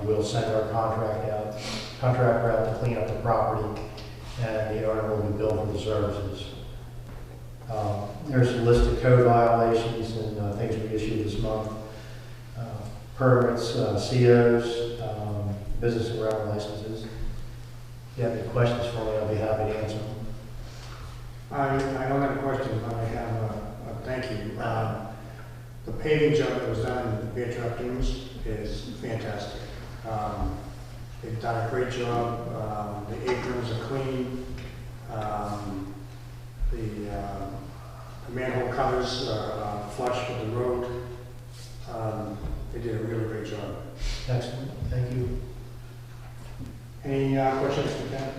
we'll send our contractor out to clean up the property, and the owner will be billed for the services. There's a list of code violations and things we issued this month. Permits, COs, business and rental licenses. If you have any questions for me, I'll be happy to answer them. I don't have a question, but I have a thank you. The paving job that was done in Bear Trap Dunes is fantastic. They've done a great job. The aprons are clean. The manhole covers are flush with the road. They did a really great job. Excellent, thank you. Any questions for Ken?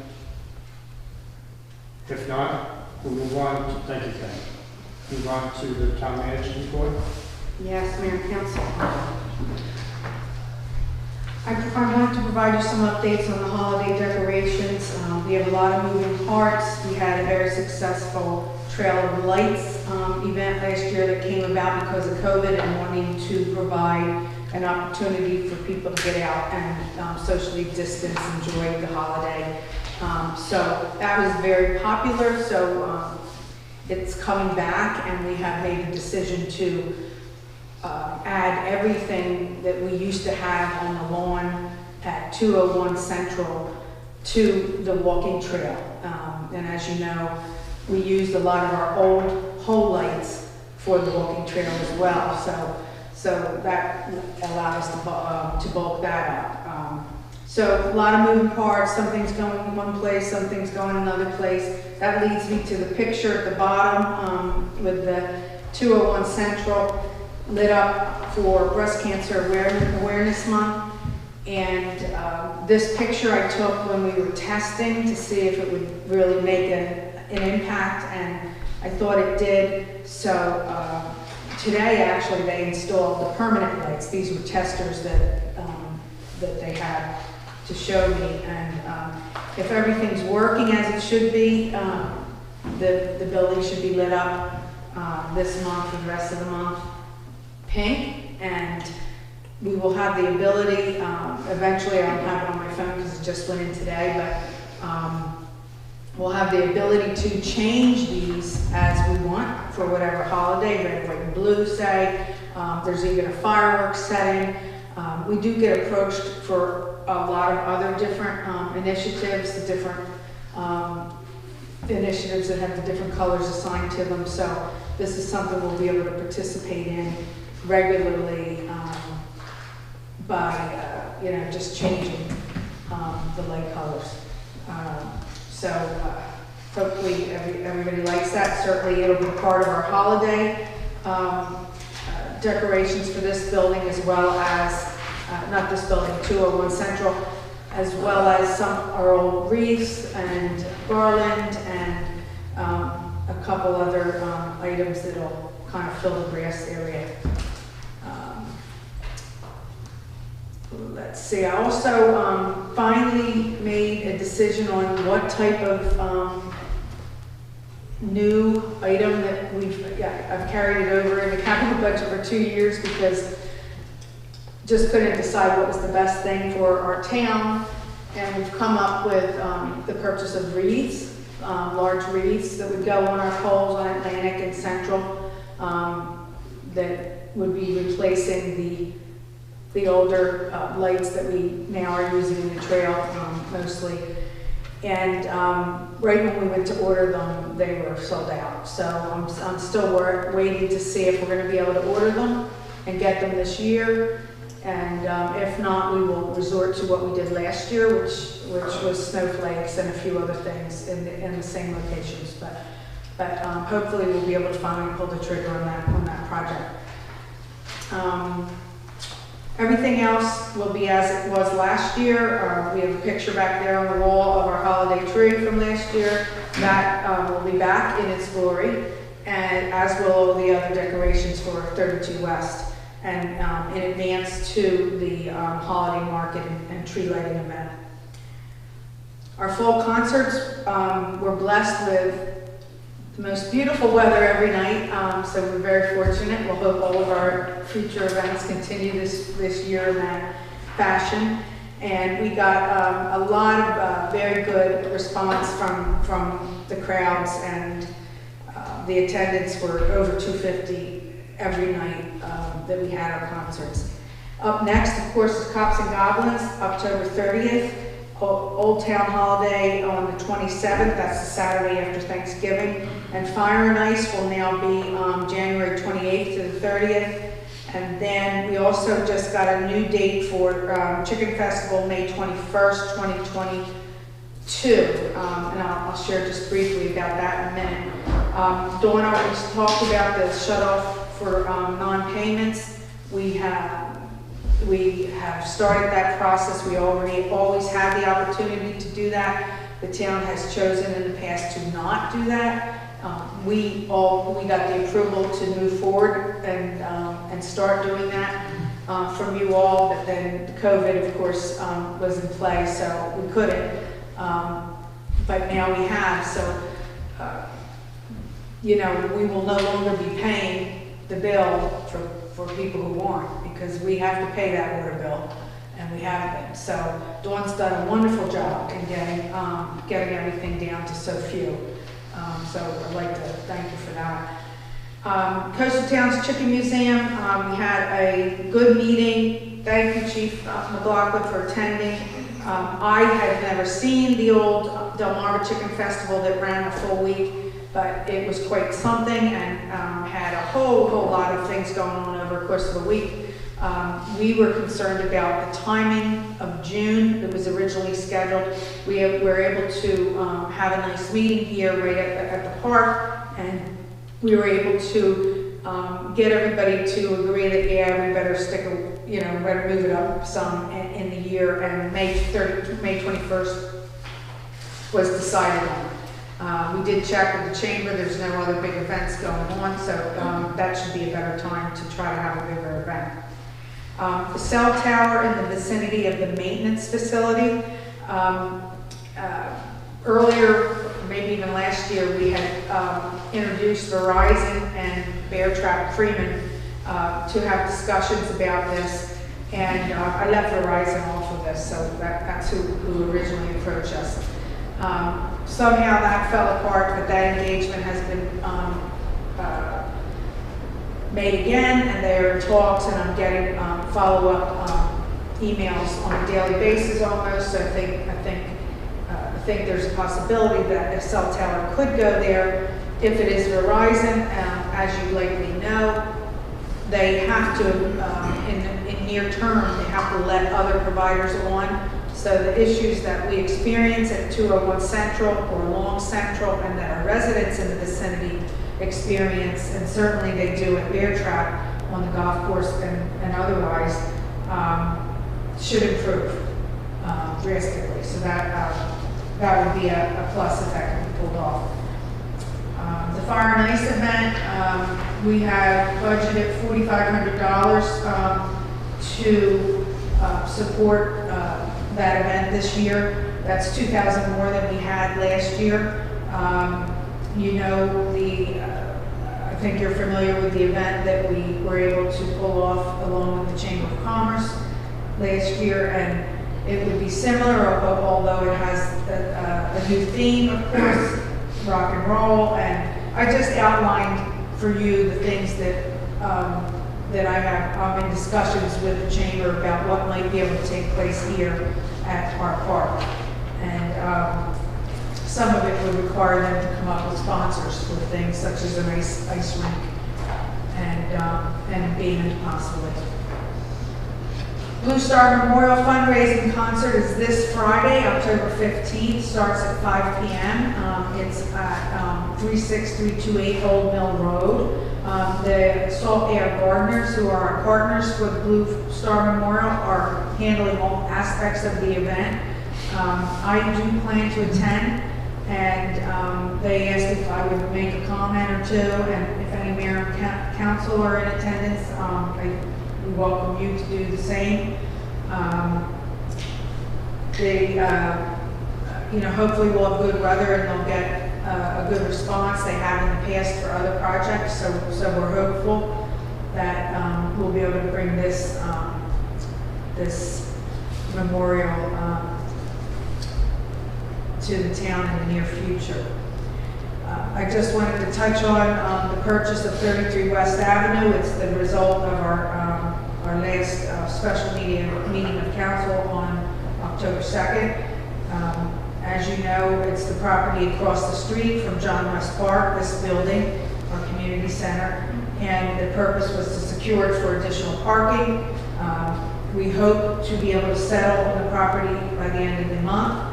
If not, we'll move on. Thank you, Ken. Move on to the town manager's report. Yes, Mayor and Council. I want to provide you some updates on the holiday decorations. We have a lot of moving parts. We had a very successful Trail of Lights event last year that came about because of COVID and wanting to provide an opportunity for people to get out and socially distance, enjoy the holiday. So that was very popular. So it's coming back, and we have made a decision to add everything that we used to have on the lawn at 201 Central to the walking trail. And as you know, we used a lot of our old pole lights for the walking trail as well. So So that allowed us to bulk that up. So a lot of moving parts, some things going one place, some things going another place. That leads me to the picture at the bottom with the 201 Central lit up for Breast Cancer Awareness Month. And this picture I took when we were testing to see if it would really make an impact, and I thought it did. So today, actually, they installed the permanent lights. These were testers that they had to show me, and if everything's working as it should be, the building should be lit up this month and the rest of the month pink, and we will have the ability, eventually I don't have it on my phone because it just went in today, but we'll have the ability to change these as we want for whatever holiday, red, white, and blue say. There's even a fireworks setting. We do get approached for a lot of other different initiatives, the different initiatives that have the different colors assigned to them. So this is something we'll be able to participate in regularly by just changing the light colors. So hopefully everybody likes that. Certainly it'll be part of our holiday decorations for this building, as well as not this building, 201 Central, as well as some our old wreaths and garland and a couple other items that'll kind of fill the grass area. Let's see, I also finally made a decision on what type of new item that I've carried it over in the capital budget for 2 years because just couldn't decide what was the best thing for our town. And we've come up with the purchase of wreaths, large wreaths that would go on our poles on Atlantic and Central, that would be replacing the older lights that we now are using in the trail mostly. And right when we went to order them, they were sold out. So I'm still waiting to see if we're going to be able to order them and get them this year. And if not, we will resort to what we did last year, which was snowflakes and a few other things in the same locations. But hopefully we'll be able to finally pull the trigger on that project. Everything else will be as it was last year. We have a picture back there on the wall of our holiday tree from last year. That will be back in its glory, and as will all the other decorations for 32 West. And in advance to the holiday market and tree lighting event. Our fall concerts, we're blessed with the most beautiful weather every night, so we're very fortunate. We'll hope all of our future events continue this year in that fashion. And we got a lot of very good response from the crowds, and the attendance were over 250 every night that we had our concerts. Up next, of course, is Cops and Goblins, October 30th. Old Town Holiday on the 27th, that's the Saturday after Thanksgiving. And Fire and Ice will now be January 28th to the 30th. And then we also just got a new date for Chicken Festival, May 21st, 2022. And I'll share just briefly about that in a minute. Dawn already talked about the shut-off for non-payments. We have started that process. We always had the opportunity to do that. The town has chosen in the past to not do that. We got the approval to move forward and start doing that from you all, but then COVID, of course, was in play, so we couldn't. But now we have, so we will no longer be paying the bill for people who aren't, because we have to pay that water bill, and we have been. So Dawn's done a wonderful job in getting everything down to so few. So I'd like to thank you for that. Coastal Towns Chicken Museum, we had a good meeting. Thank you, Chief McLaughlin, for attending. I had never seen the old Delmarva Chicken Festival that ran a full week. but it was quite something and had a whole lot of things going on over the course of the week. We were concerned about the timing of June. It was originally scheduled. We were able to have a nice meeting here right at the park, and we were able to get everybody to agree that, yeah, we better better move it up some in the year, and May 21st was decided on. We did check with the chamber. There's no other big events going on, so that should be a better time to try to have a bigger event. The cell tower in the vicinity of the maintenance facility. Earlier, maybe even last year, we had introduced Verizon and Bear Trap Freeman to have discussions about this, and I left Verizon off of this, so that's who originally approached us. Somehow that fell apart, but that engagement has been made again, and there are talks, and I'm getting follow-up emails on a daily basis almost. So I think there's a possibility that a cell tower could go there. If it is Verizon, as you likely know, they have to, in near term, they have to let other providers on. So the issues that we experience at 201 Central or Long Central, and that our residents in the vicinity experience, and certainly they do at Bear Trap on the golf course and otherwise, should improve drastically. So that would be a plus if that can be pulled off. The Fire and Ice event, we have budgeted $4,500 to support that event this year. That's $2,000 more than we had last year. You know, I think you're familiar with the event that we were able to pull off along with the Chamber of Commerce last year, and it would be similar, although it has a new theme, of course, rock and roll. And I just outlined for you the things that I'm in discussions with the Chamber about what might be able to take place here at our park. And some of it would require them to come up with sponsors for things such as an ice rink and games possibly. Blue Star Memorial Fundraising Concert is this Friday, October 15th, starts at 5 p.m. It's at 36328 Old Mill Road. The Salt Air Gardeners, who are our partners for the Blue Star Memorial, are handling all aspects of the event. I do plan to attend, and they asked if I would make a comment or two, and if any mayor and council are in attendance, we welcome you to do the same. Hopefully we'll have good weather and they'll get a good response. They have in the past for other projects, so we're hopeful that we'll be able to bring this memorial to the town in the near future. I just wanted to touch on the purchase of 33 West Avenue. It's the result of our last special meeting of council on October 2nd. As you know, it's the property across the street from John West Park, this building, our community center, and the purpose was to secure it for additional parking. We hope to be able to settle on the property by the end of the month.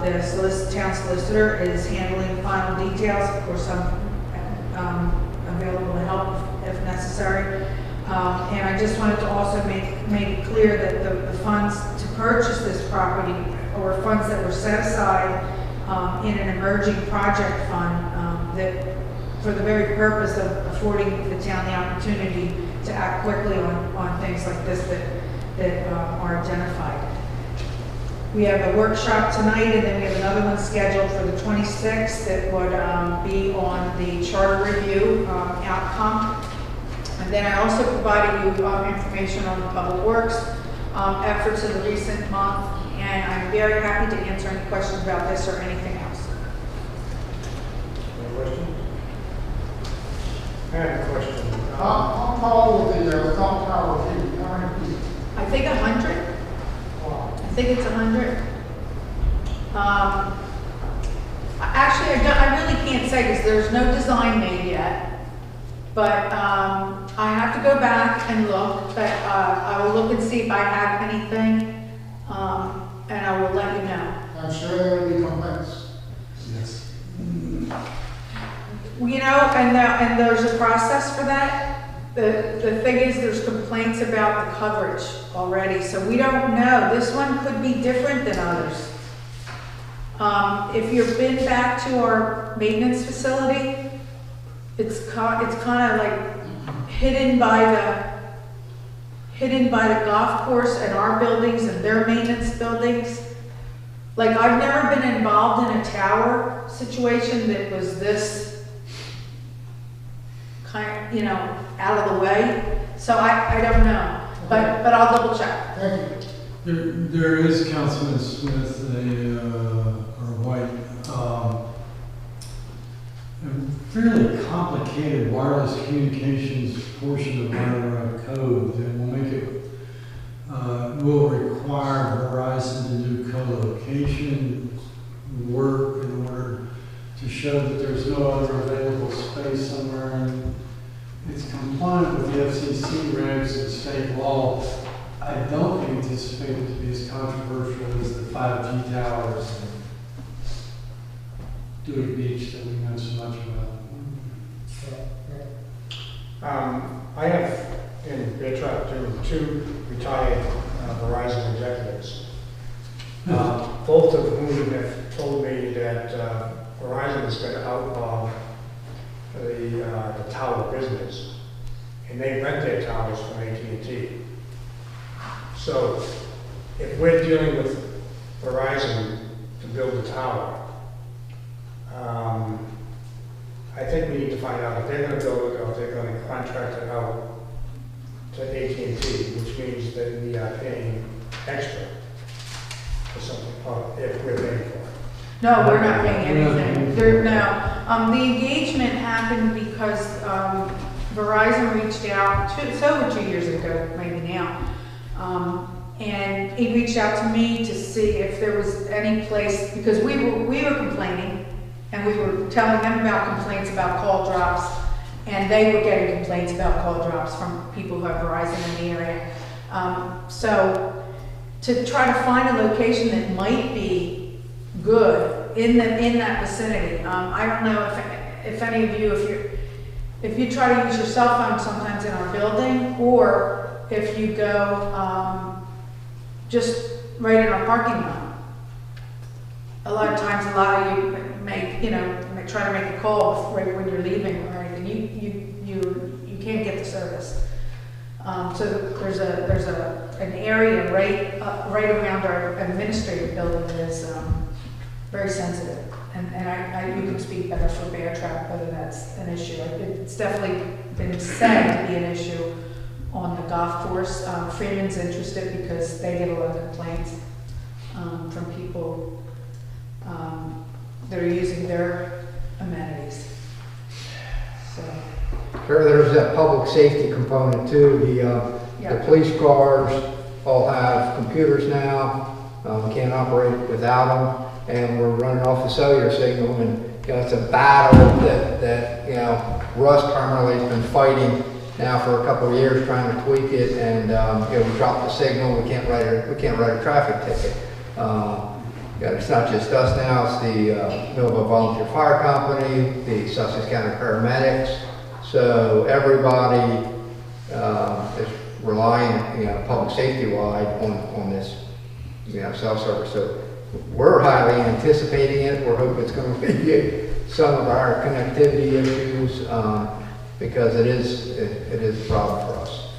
The town solicitor is handling final details. Of course, I'm available to help if necessary. And I just wanted to also make it clear that the funds to purchase this property or funds that were set aside in an emerging project fund that for the very purpose of affording the town the opportunity to act quickly on things like this that are identified. We have a workshop tonight, and then we have another one scheduled for the 26th that would be on the charter review outcome. And then I also provided you information on the public works efforts in the recent month, and I'm very happy to answer any questions about this or anything else. Any questions? I have a question. How tall will the cell tower be? How many feet? I think 100. I think it's 100. Actually, I really can't say because there's no design made yet. But I have to go back and look, but I will look and see if I have anything, and I will let you know. I'm sure there will be complaints. Yes. You know, and there's a process for that. The thing is, there's complaints about the coverage already, so we don't know. This one could be different than others. If you've been back to our maintenance facility, it's kind of like hidden by the golf course and our buildings and their maintenance buildings. Like, I've never been involved in a tower situation that was this kind of, you know, out of the way. So I don't know, but I'll double check. Thank you. There is, Councilman Smith, or White, a fairly complicated wireless communications portion of our code that will make it, will require Verizon to do co-location work in order to show that there's no other available space somewhere, and it's compliant with the FCC regs and state law. I don't anticipate it to be as controversial as the 5G towers and Dewey Beach that we know so much about. I have in Beartrap two retired Verizon executives, both of whom have told me that Verizon is going to outlaw the tower business, and they rent their towers from AT&T. So if we're dealing with Verizon to build a tower, I think we need to find out if they're going to build it or if they're going to contract it out to AT&T, which means that we are paying extra for something, if we're paying for it. No, we're not paying anything. The engagement happened because Verizon reached out, it's over 2 years ago, maybe now. And he reached out to me to see if there was any place, because we were complaining, and we were telling them about complaints about call drops, and they were getting complaints about call drops from people who have Verizon in the area. So to try to find a location that might be good in that vicinity. I don't know if any of you, if you try to use your cell phone sometimes in our building, or if you go just right in our parking lot. A lot of times, a lot of you try to make a call right when you're leaving, right? And you can't get the service. So there's an area right around our administrative building that is very sensitive, and you can speak better for Beartrap whether that's an issue. It's definitely been said to be an issue on the golf course. Freeman's interested because they get a lot of complaints from people that are using their amenities. So. Sure, there's that public safety component too. The police cars all have computers now. We can't operate without them, and we're running off the cellular signal. And it's a battle that Russ primarily has been fighting now for a couple of years, trying to tweak it. And we dropped the signal. We can't write a traffic ticket. It's not just us now. It's the Millville Volunteer Fire Company, the Sussex County Paramedics. So everybody is relying, public safety-wide on this, cell service. So we're highly anticipating it. We're hoping it's going to alleviate some of our connectivity issues because it is a problem for us.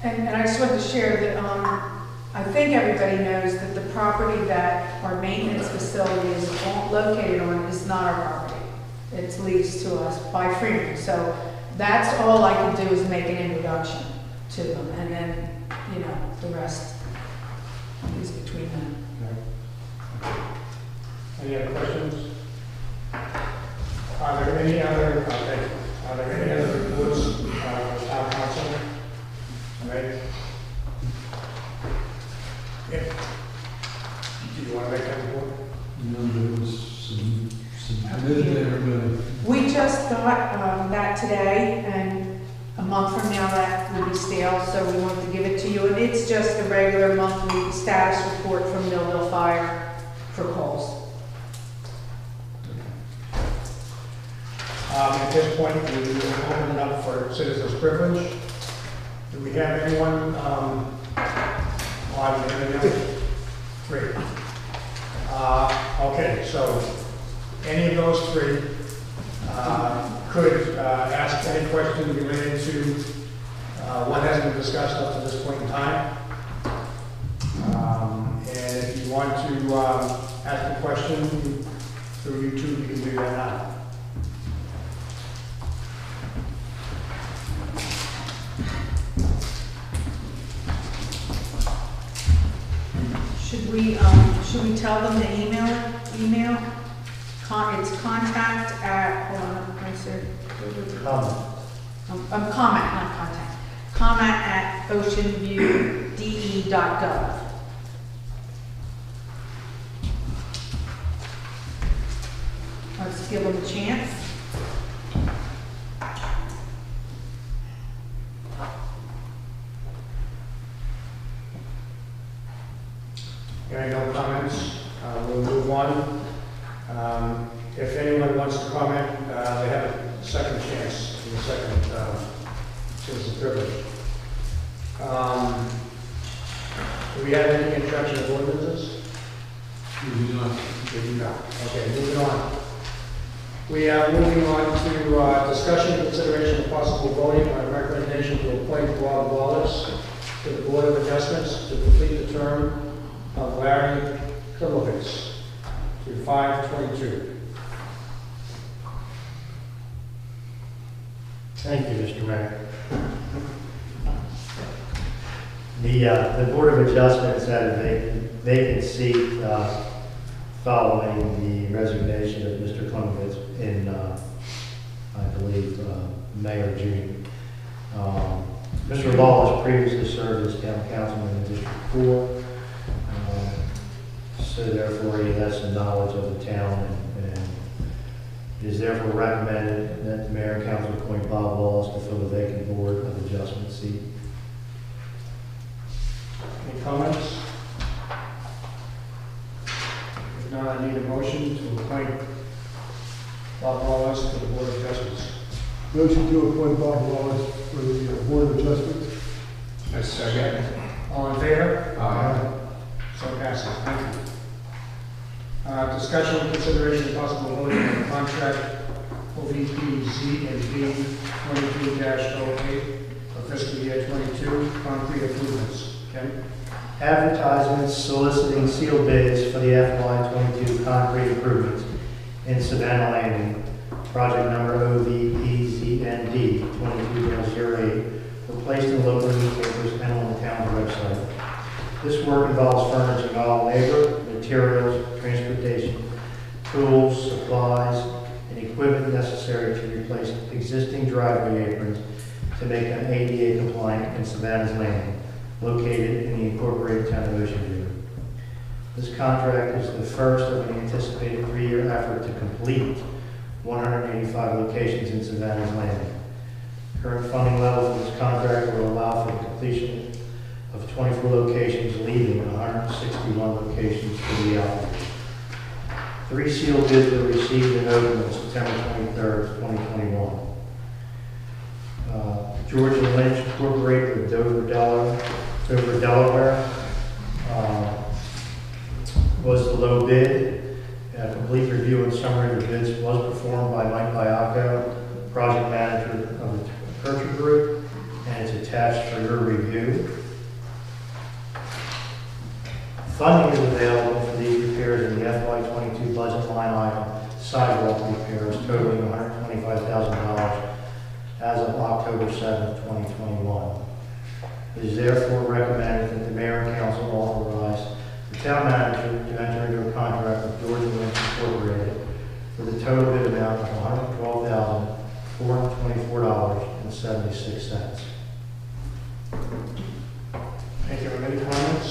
And I just wanted to share that I think everybody knows that the property that our maintenance facility is located on is not our property. It's leased to us by Freeman. So that's all I can do is make an introduction to them, and then, the rest is between them. Any other questions? Are there any other reports of town council? Right? Yeah. Do you want to make that report? There was some not that today, and a month from now that will be stale, so we wanted to give it to you. And it's just a regular monthly status report from Millville Fire for calls. At this point, we will open it up for citizens' privilege. Do we have anyone, on the 3? Okay, so any of those 3 could ask any question related to what has been discussed up to this point in time. And if you want to ask a question through YouTube, you can do that now. Should we tell them the email? It's contact at, hold on, I said. Comment, not contact. Comment at oceanviewde.gov. Let's give them a chance. Hearing no comments, we'll move on. If anyone wants to comment, they have a second chance in the second citizen privilege. Do we have any introduction of ordinances? We do not. We do not. Okay, moving on. We are moving on to discussion and consideration of possible voting on a recommendation to appoint Rob Wallace to the Board of Adjustments to complete the term of Larry Kilovitz to 5/22. Thank you, Mr. Mayor. The Board of Adjustments had a vacant seat following the resignation of Mr. Kilovitz in, I believe, May or June. Mr. Wallace previously served as town councilman in District 4. So therefore, he has some knowledge of the town, and it is therefore recommended that the mayor and council appoint Bob Wallace to fill the vacant Board of Adjustment seat. Any comments? If not, I need a motion to appoint Bob Wallace to the Board of Adjustments. Motion to appoint Bob Wallace for the Board of Adjustments. I second. All in favor? Aye. So passes. Thank you. Discussion and consideration of possible voting on the contract OVP Z&B 22-08 for fiscal year 22, concrete improvements. Ken? Advertisements soliciting sealed bids for the FY22 concrete improvements in Savannah Landing, project number OVPZND 22-08, were placed in local newspapers and on the town's website. This work involves furnishing all labor, materials, transportation, tools, supplies, and equipment necessary to replace existing driveway aprons to make them ADA compliant in Savannah's Landing, located in the incorporated town of Oceanview. This contract is the first of an anticipated 3-year effort to complete 185 locations in Savannah's Landing. Current funding level for this contract will allow for the completion of 24 locations, leaving 161 locations for the outreach. 3 sealed bids were received and opened on September 23rd, 2021. George and Lynch Incorporated of Dover, Delaware, was the low bid. A complete review and summary of the bids was performed by Mike Biacco, project manager of the Kircher Group, and it's attached for your review. Funding is available for these repairs in the FY22 budget line item, sidewalk repairs totaling $125,000 as of October 7, 2021. It is therefore recommended that the mayor and council authorize the town manager to enter into a contract with George and Lynch Incorporated for the total bid amount of $112,424.76. Thank you. Any comments?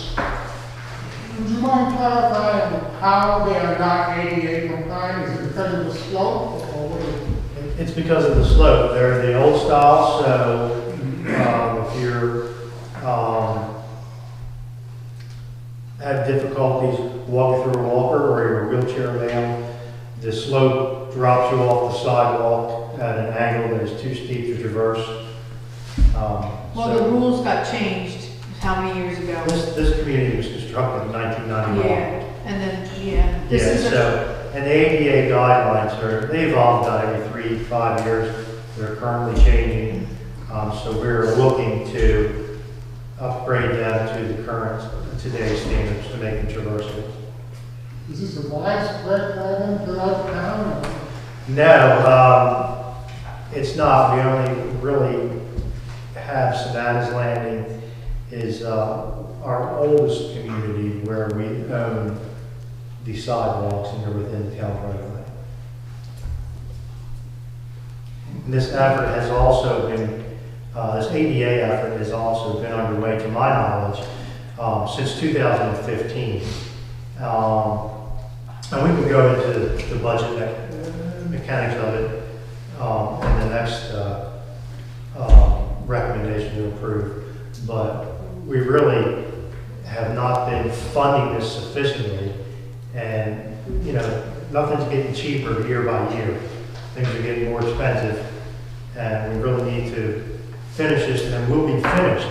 Would you mind clarifying how they are not ADA compliant? Is it because of the slope or what is it? It's because of the slope. They're the old style, so if you're have difficulties walking through a walker or you're a wheelchair bound, the slope drops you off the sidewalk at an angle that is too steep to traverse. Well, the rules got changed how many years ago? This community was constructed in 1991. Yeah, and then, yeah. This Yeah, is a- so, and the ADA guidelines they evolve about every 3 to 5 years. They're currently changing. So we're looking to upgrade them to the current, today's standards to make them traversable. Is this a widespread problem throughout town? No, it's not. We only really have Savannah's Landing is our oldest community where we own the sidewalks and they're within the town right of way. And this effort has also been, this ADA effort has also been underway, to my knowledge, since 2015. And we can go into the budget mechanics of it in the next recommendation to approve. But we really have not been funding this sufficiently. And, you know, nothing's getting cheaper year by year. Things are getting more expensive. And we really need to finish this, and we'll be finished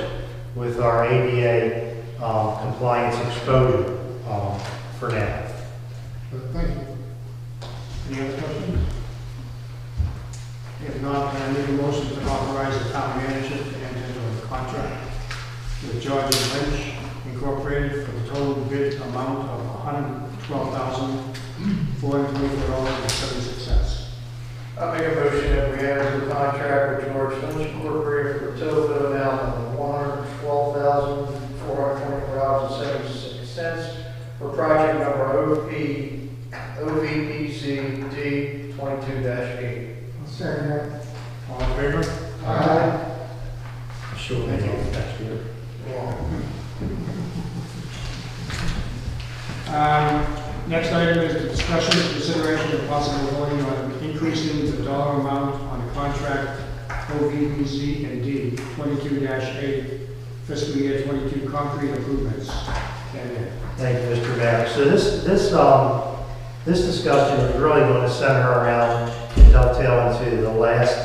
with our ADA compliance exposure for now. Thank you. Any other questions? If not, can I need a motion to authorize the town manager to enter into a contract with George and Lynch Incorporated for the total bid amount of $112,424.76. I'll make a motion that we enter into a contract with George Lynch Incorporated for a total bid amount of $112,424.76 for project number OVPCD 22-8. Second that. All in favor? Aye. Sure, thank you. Next year. Next item is the discussion, consideration, and possible voting on increasing the dollar amount on the contract OVPC and D 22-8 fiscal year 22 concrete improvements. And Thank you, Mr. Mayor. So this discussion is really going to center around and dovetail into the last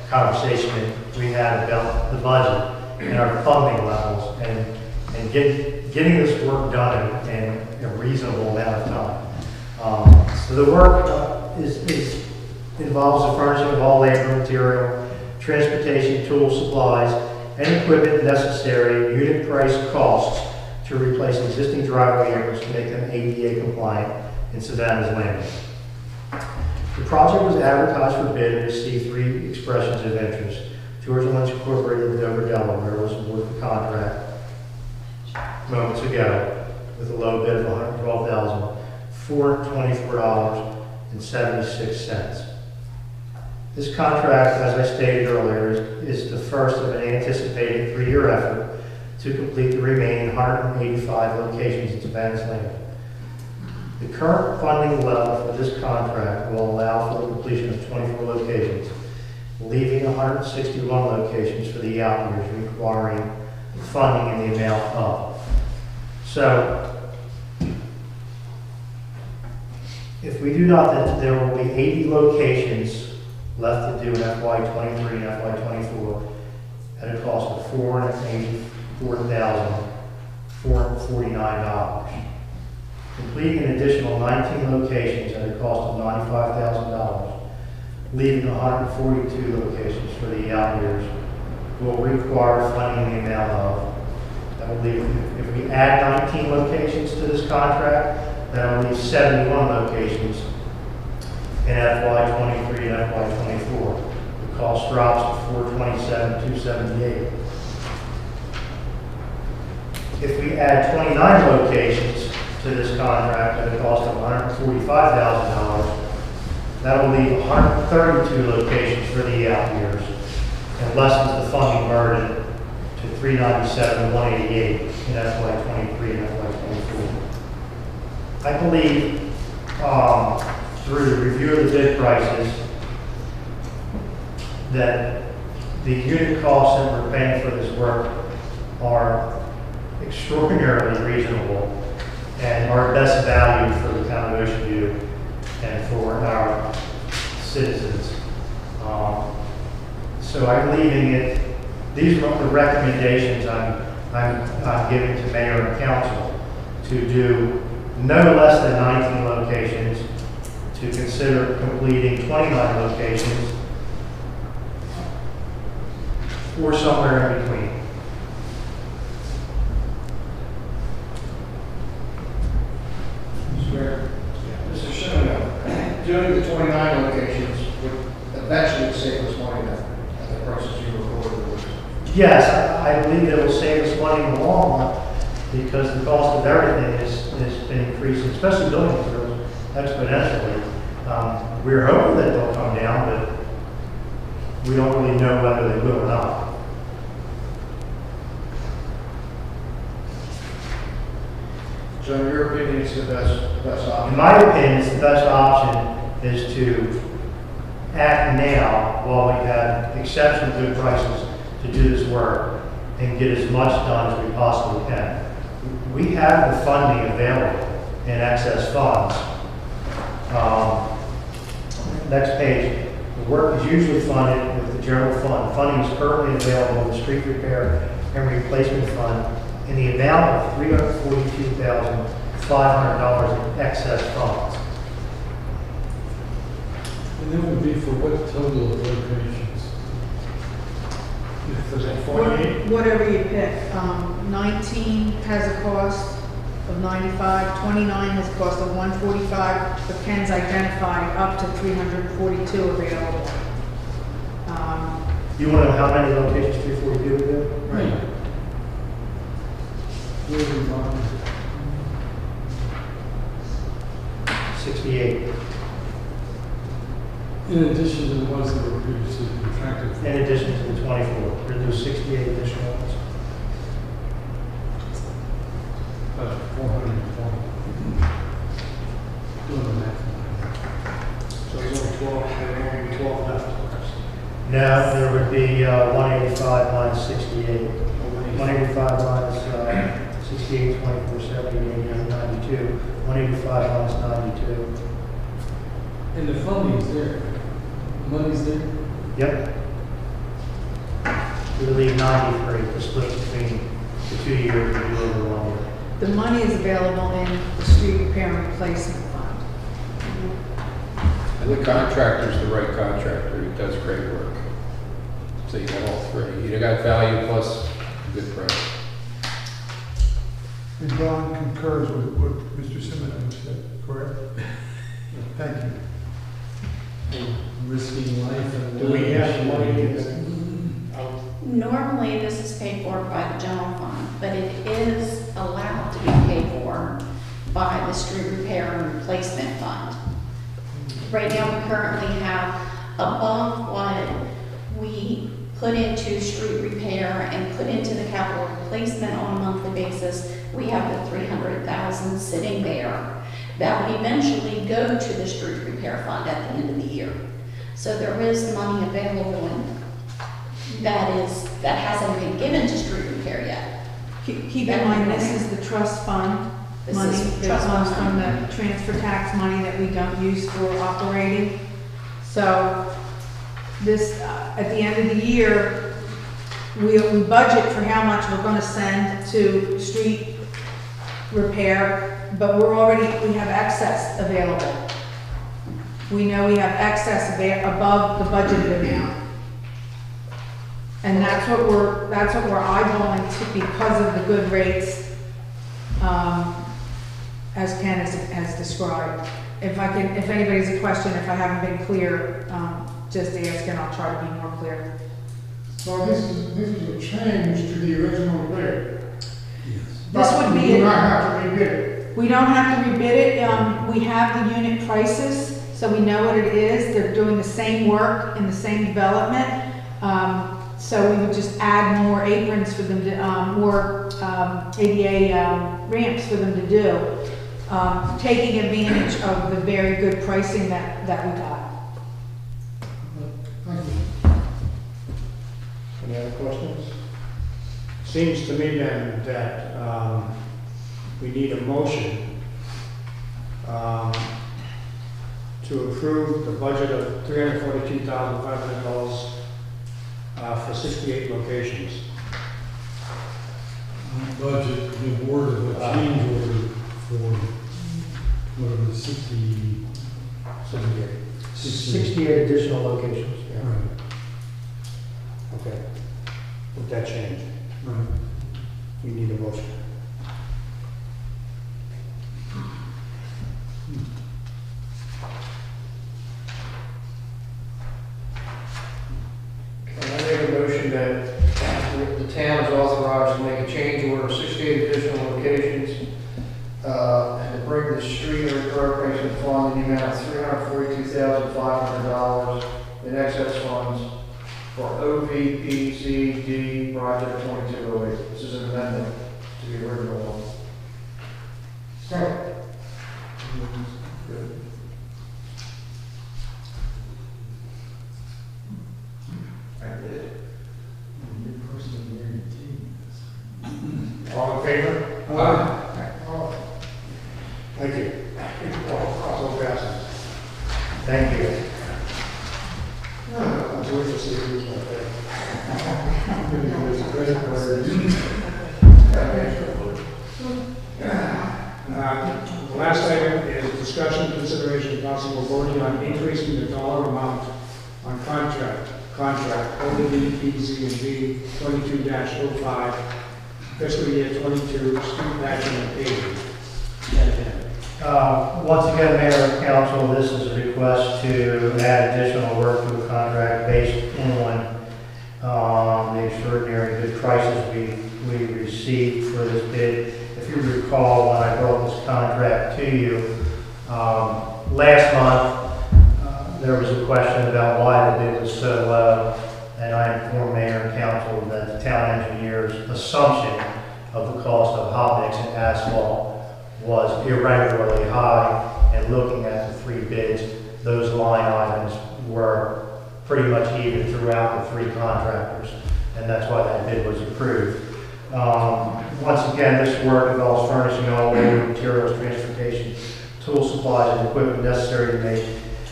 conversation that we had about the budget and our funding levels and getting this work done in a reasonable amount of time. So the work involves the furnishing of all labor, material, transportation, tools, supplies, and equipment necessary, unit price costs to replace existing driveway areas to make them ADA compliant in Savannah's Landing. The project was advertised for bid and received 3 expressions of interest. George Lynch Incorporated of Dover, Delaware was awarded the contract moments ago with a low bid of $112,424.76. This contract, as I stated earlier, is the first of an anticipated 3-year effort to complete the remaining 185 locations in Savannah's Landing. The current funding level for this contract will allow for the completion of 24 locations, leaving 161 locations for the out years requiring funding in the amount of. So, if we do not, then there will be 80 locations left to do in FY23 and FY24 at a cost of $484,449. Completing an additional 19 locations at a cost of $95,000, leaving 142 locations for the out years, will require funding in the amount of. That will leave, if we add 19 locations to this contract, that will leave 71 locations in FY23 and FY24. The cost drops to $427,278. If we add 29 locations to this contract at a cost of $145,000, that will leave 132 locations for the out years and lessens the funding burden to $397,188 in FY23 and FY24. I believe through the review of the bid prices that the unit costs that we're paying for this work are extraordinarily reasonable and are best value for the town of Ocean View and for our citizens. So I'm leaving it, these are the recommendations I'm giving to mayor and council, to do no less than 19 locations, to consider completing 29 locations, or somewhere in between. Mr. Shimano, doing the 29 locations would eventually save us money then, at the prices you recorded. Yes, I believe it will save us money in the long run, because the cost of everything has been increasing, especially building materials, exponentially. We're hoping that they'll come down, but we don't really know whether they will or not. So in your opinion, it's the best option? In my opinion, it's the best option is to act now while we have exceptionally good prices to do this work and get as much done as we possibly can. We have the funding available in excess funds. Next page, the work is usually funded with the general fund. Funding is currently available in the street repair and replacement fund in the amount of $342,500 in excess funds. And that would be for what total of locations? Was it 48? Whatever you pick. 19 has a cost of 95, 29 has a cost of 145, but Ken's identified up to 342 available. You want to know how many locations 342 would do? Right. Where are we buying? 68. In addition to the ones that were previously contracted for. In addition to the 24, we're going to do 68 additional ones. About 420. Doing the math. So there's only 12, there will only be 12 left. No, there would be 185 minus 68. 185 minus 68, 24, 70, 92. 185 minus 92. And the funding's there. Money's there. Yep. We leave 93 to split between the 2 years and do over 1 year. The money is available in the street repair and replacement fund. And the contractor's the right contractor, he does great work. So you got all three, you got value plus good price. And Don concurs with what Mr. Simmons said, correct? Thank you. Risking life and. Do we have the money? Normally, this is paid for by the general fund, but it is allowed to be paid for by the street repair and replacement fund. Right now, we currently have above what we put into street repair and put into the capital replacement on a monthly basis, we have the 300,000 sitting there. That would eventually go to the street repair fund at the end of the year. So there is money available and that hasn't been given to street repair yet. Keep in mind, this is the trust fund This money is that trust comes fund. from the transfer tax money that we don't use for operating. So this, at the end of the year, we budget for how much we're gonna send to street repair, but we have excess available. We know we have excess above the budgeted amount. And that's what we're eyeballing to because of the good rates, as Ken has described. If anybody has a question, if I haven't been clear, just ask and I'll try to be more clear. So this is a change to the original rate. This would be We do it. not have to rebid it. We don't have to rebid it. We have the unit prices, so we know what it is. They're doing the same work in the same development. So we would just add more aprons for them to, more ADA ramps for them to do, taking advantage of the very good pricing that we got. Thank you. Any other questions? Seems to me then that we need a motion to approve the budget of $342,500 for 68 locations. Budget, the board of a change order for, whatever, 68 additional locations. Yeah. Right, Okay. With that change, right. we need a motion. I make a motion that the town is authorized to make a change order of 68 additional locations, and to bring the street appropriation fund in the amount of $342,500 in excess funds for OVPCD Project 2208. This is an amendment to the original one. All in favor? Thank you. So passes. Thank you. I'm waiting to see who's my Last item is discussion, consideration, and possible voting on increasing the dollar amount on contract OVPZ&B 22-05, fiscal year 22, street patching and paving. Once again, Mayor and Council, this is a request to add additional work to a contract based on the extraordinary good prices we received for this bid. If you recall, when I brought this contract to you last month, there was a question about why the bid was so low, and I informed Mayor and Council that the town engineer's assumption of the cost of hot mix and asphalt was irregularly high, and looking at the three bids, those line items were pretty much even throughout the three contractors, and that's why that bid was approved. Once again, this work involves furnishing all labor, materials, transportation, tool supplies, and equipment necessary to make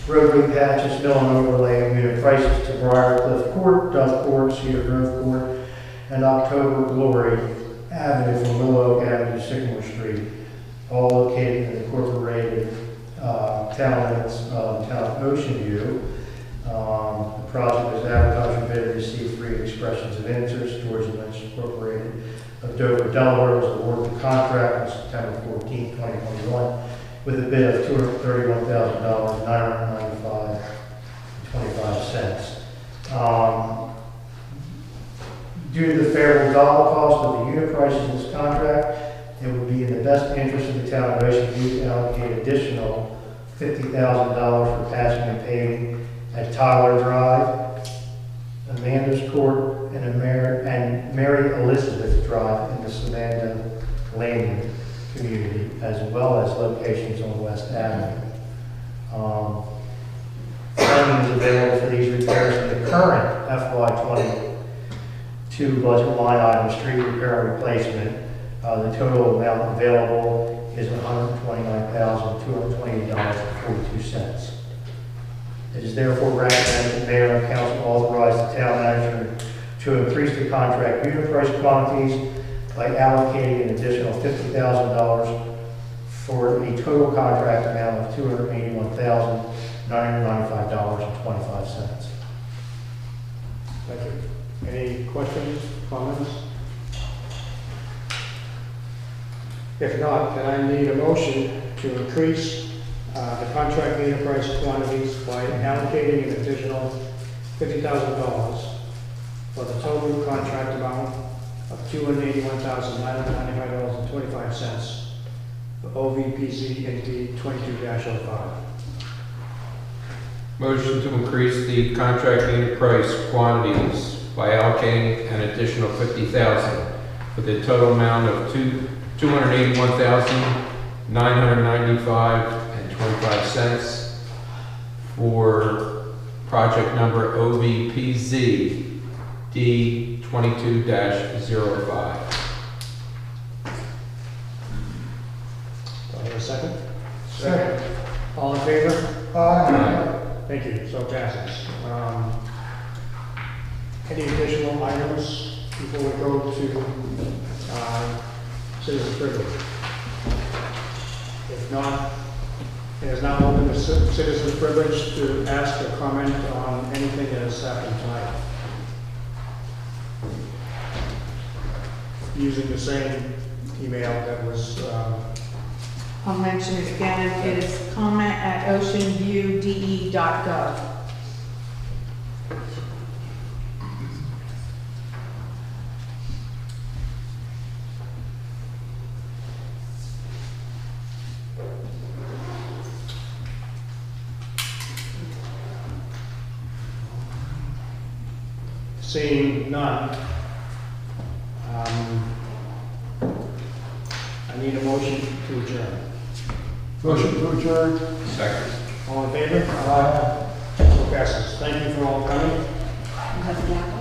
roadway patches, mill and overlay, unit prices to Briarcliff Court, Dove Court, Cedar Grove Court, and October Glory Avenue from Willow Oak Avenue to Sycamore Street, all located in the incorporated town limits of town of Ocean View. The project was advertised for bid and received 3 expressions of interest. George Lynch Incorporated of Dover, Delaware was awarded the contract on September 14, 2021 with a bid of $231,995.25. Due to the favorable dollar cost of the unit prices in this contract, it would be in the best interest of the town of Ocean View to allocate additional $50,000 for patching and paving at Tyler Drive, Amanda's Court, and Mary Elizabeth Drive in the Savannah Landing community, as well as locations on West Avenue. Funding is available for these repairs in the current FY22 budget line item, street repair and replacement. The total amount available is $129,228.42. It is therefore recommended that Mayor and Council authorize the town manager to increase the contract unit price quantities by allocating an additional $50,000 for a total contract amount of $281,995.25. Thank you. Any questions, comments? If not, then I need a motion to increase the contract unit price quantities by allocating an additional $50,000 for the total contract amount of $281,995.25 for OVPZ&D 22-05. Motion to increase the contract unit price quantities by allocating an additional $50,000 for the total amount of $281,995.25 for project number OVPZ D22-05. Do I have a second? Second. All in favor? Aye. Thank you, so it passes. Any additional items before we go to citizen privilege? If not, it is now open to citizen privilege to ask or comment on anything that has happened tonight. Using the same email that was, I'll mention it again, it is comment@oceanviewde.gov. seeing none. I need a motion to adjourn. Motion to adjourn. Second. All in favor? Aye. So passes. Thank you for all coming. You have the apple.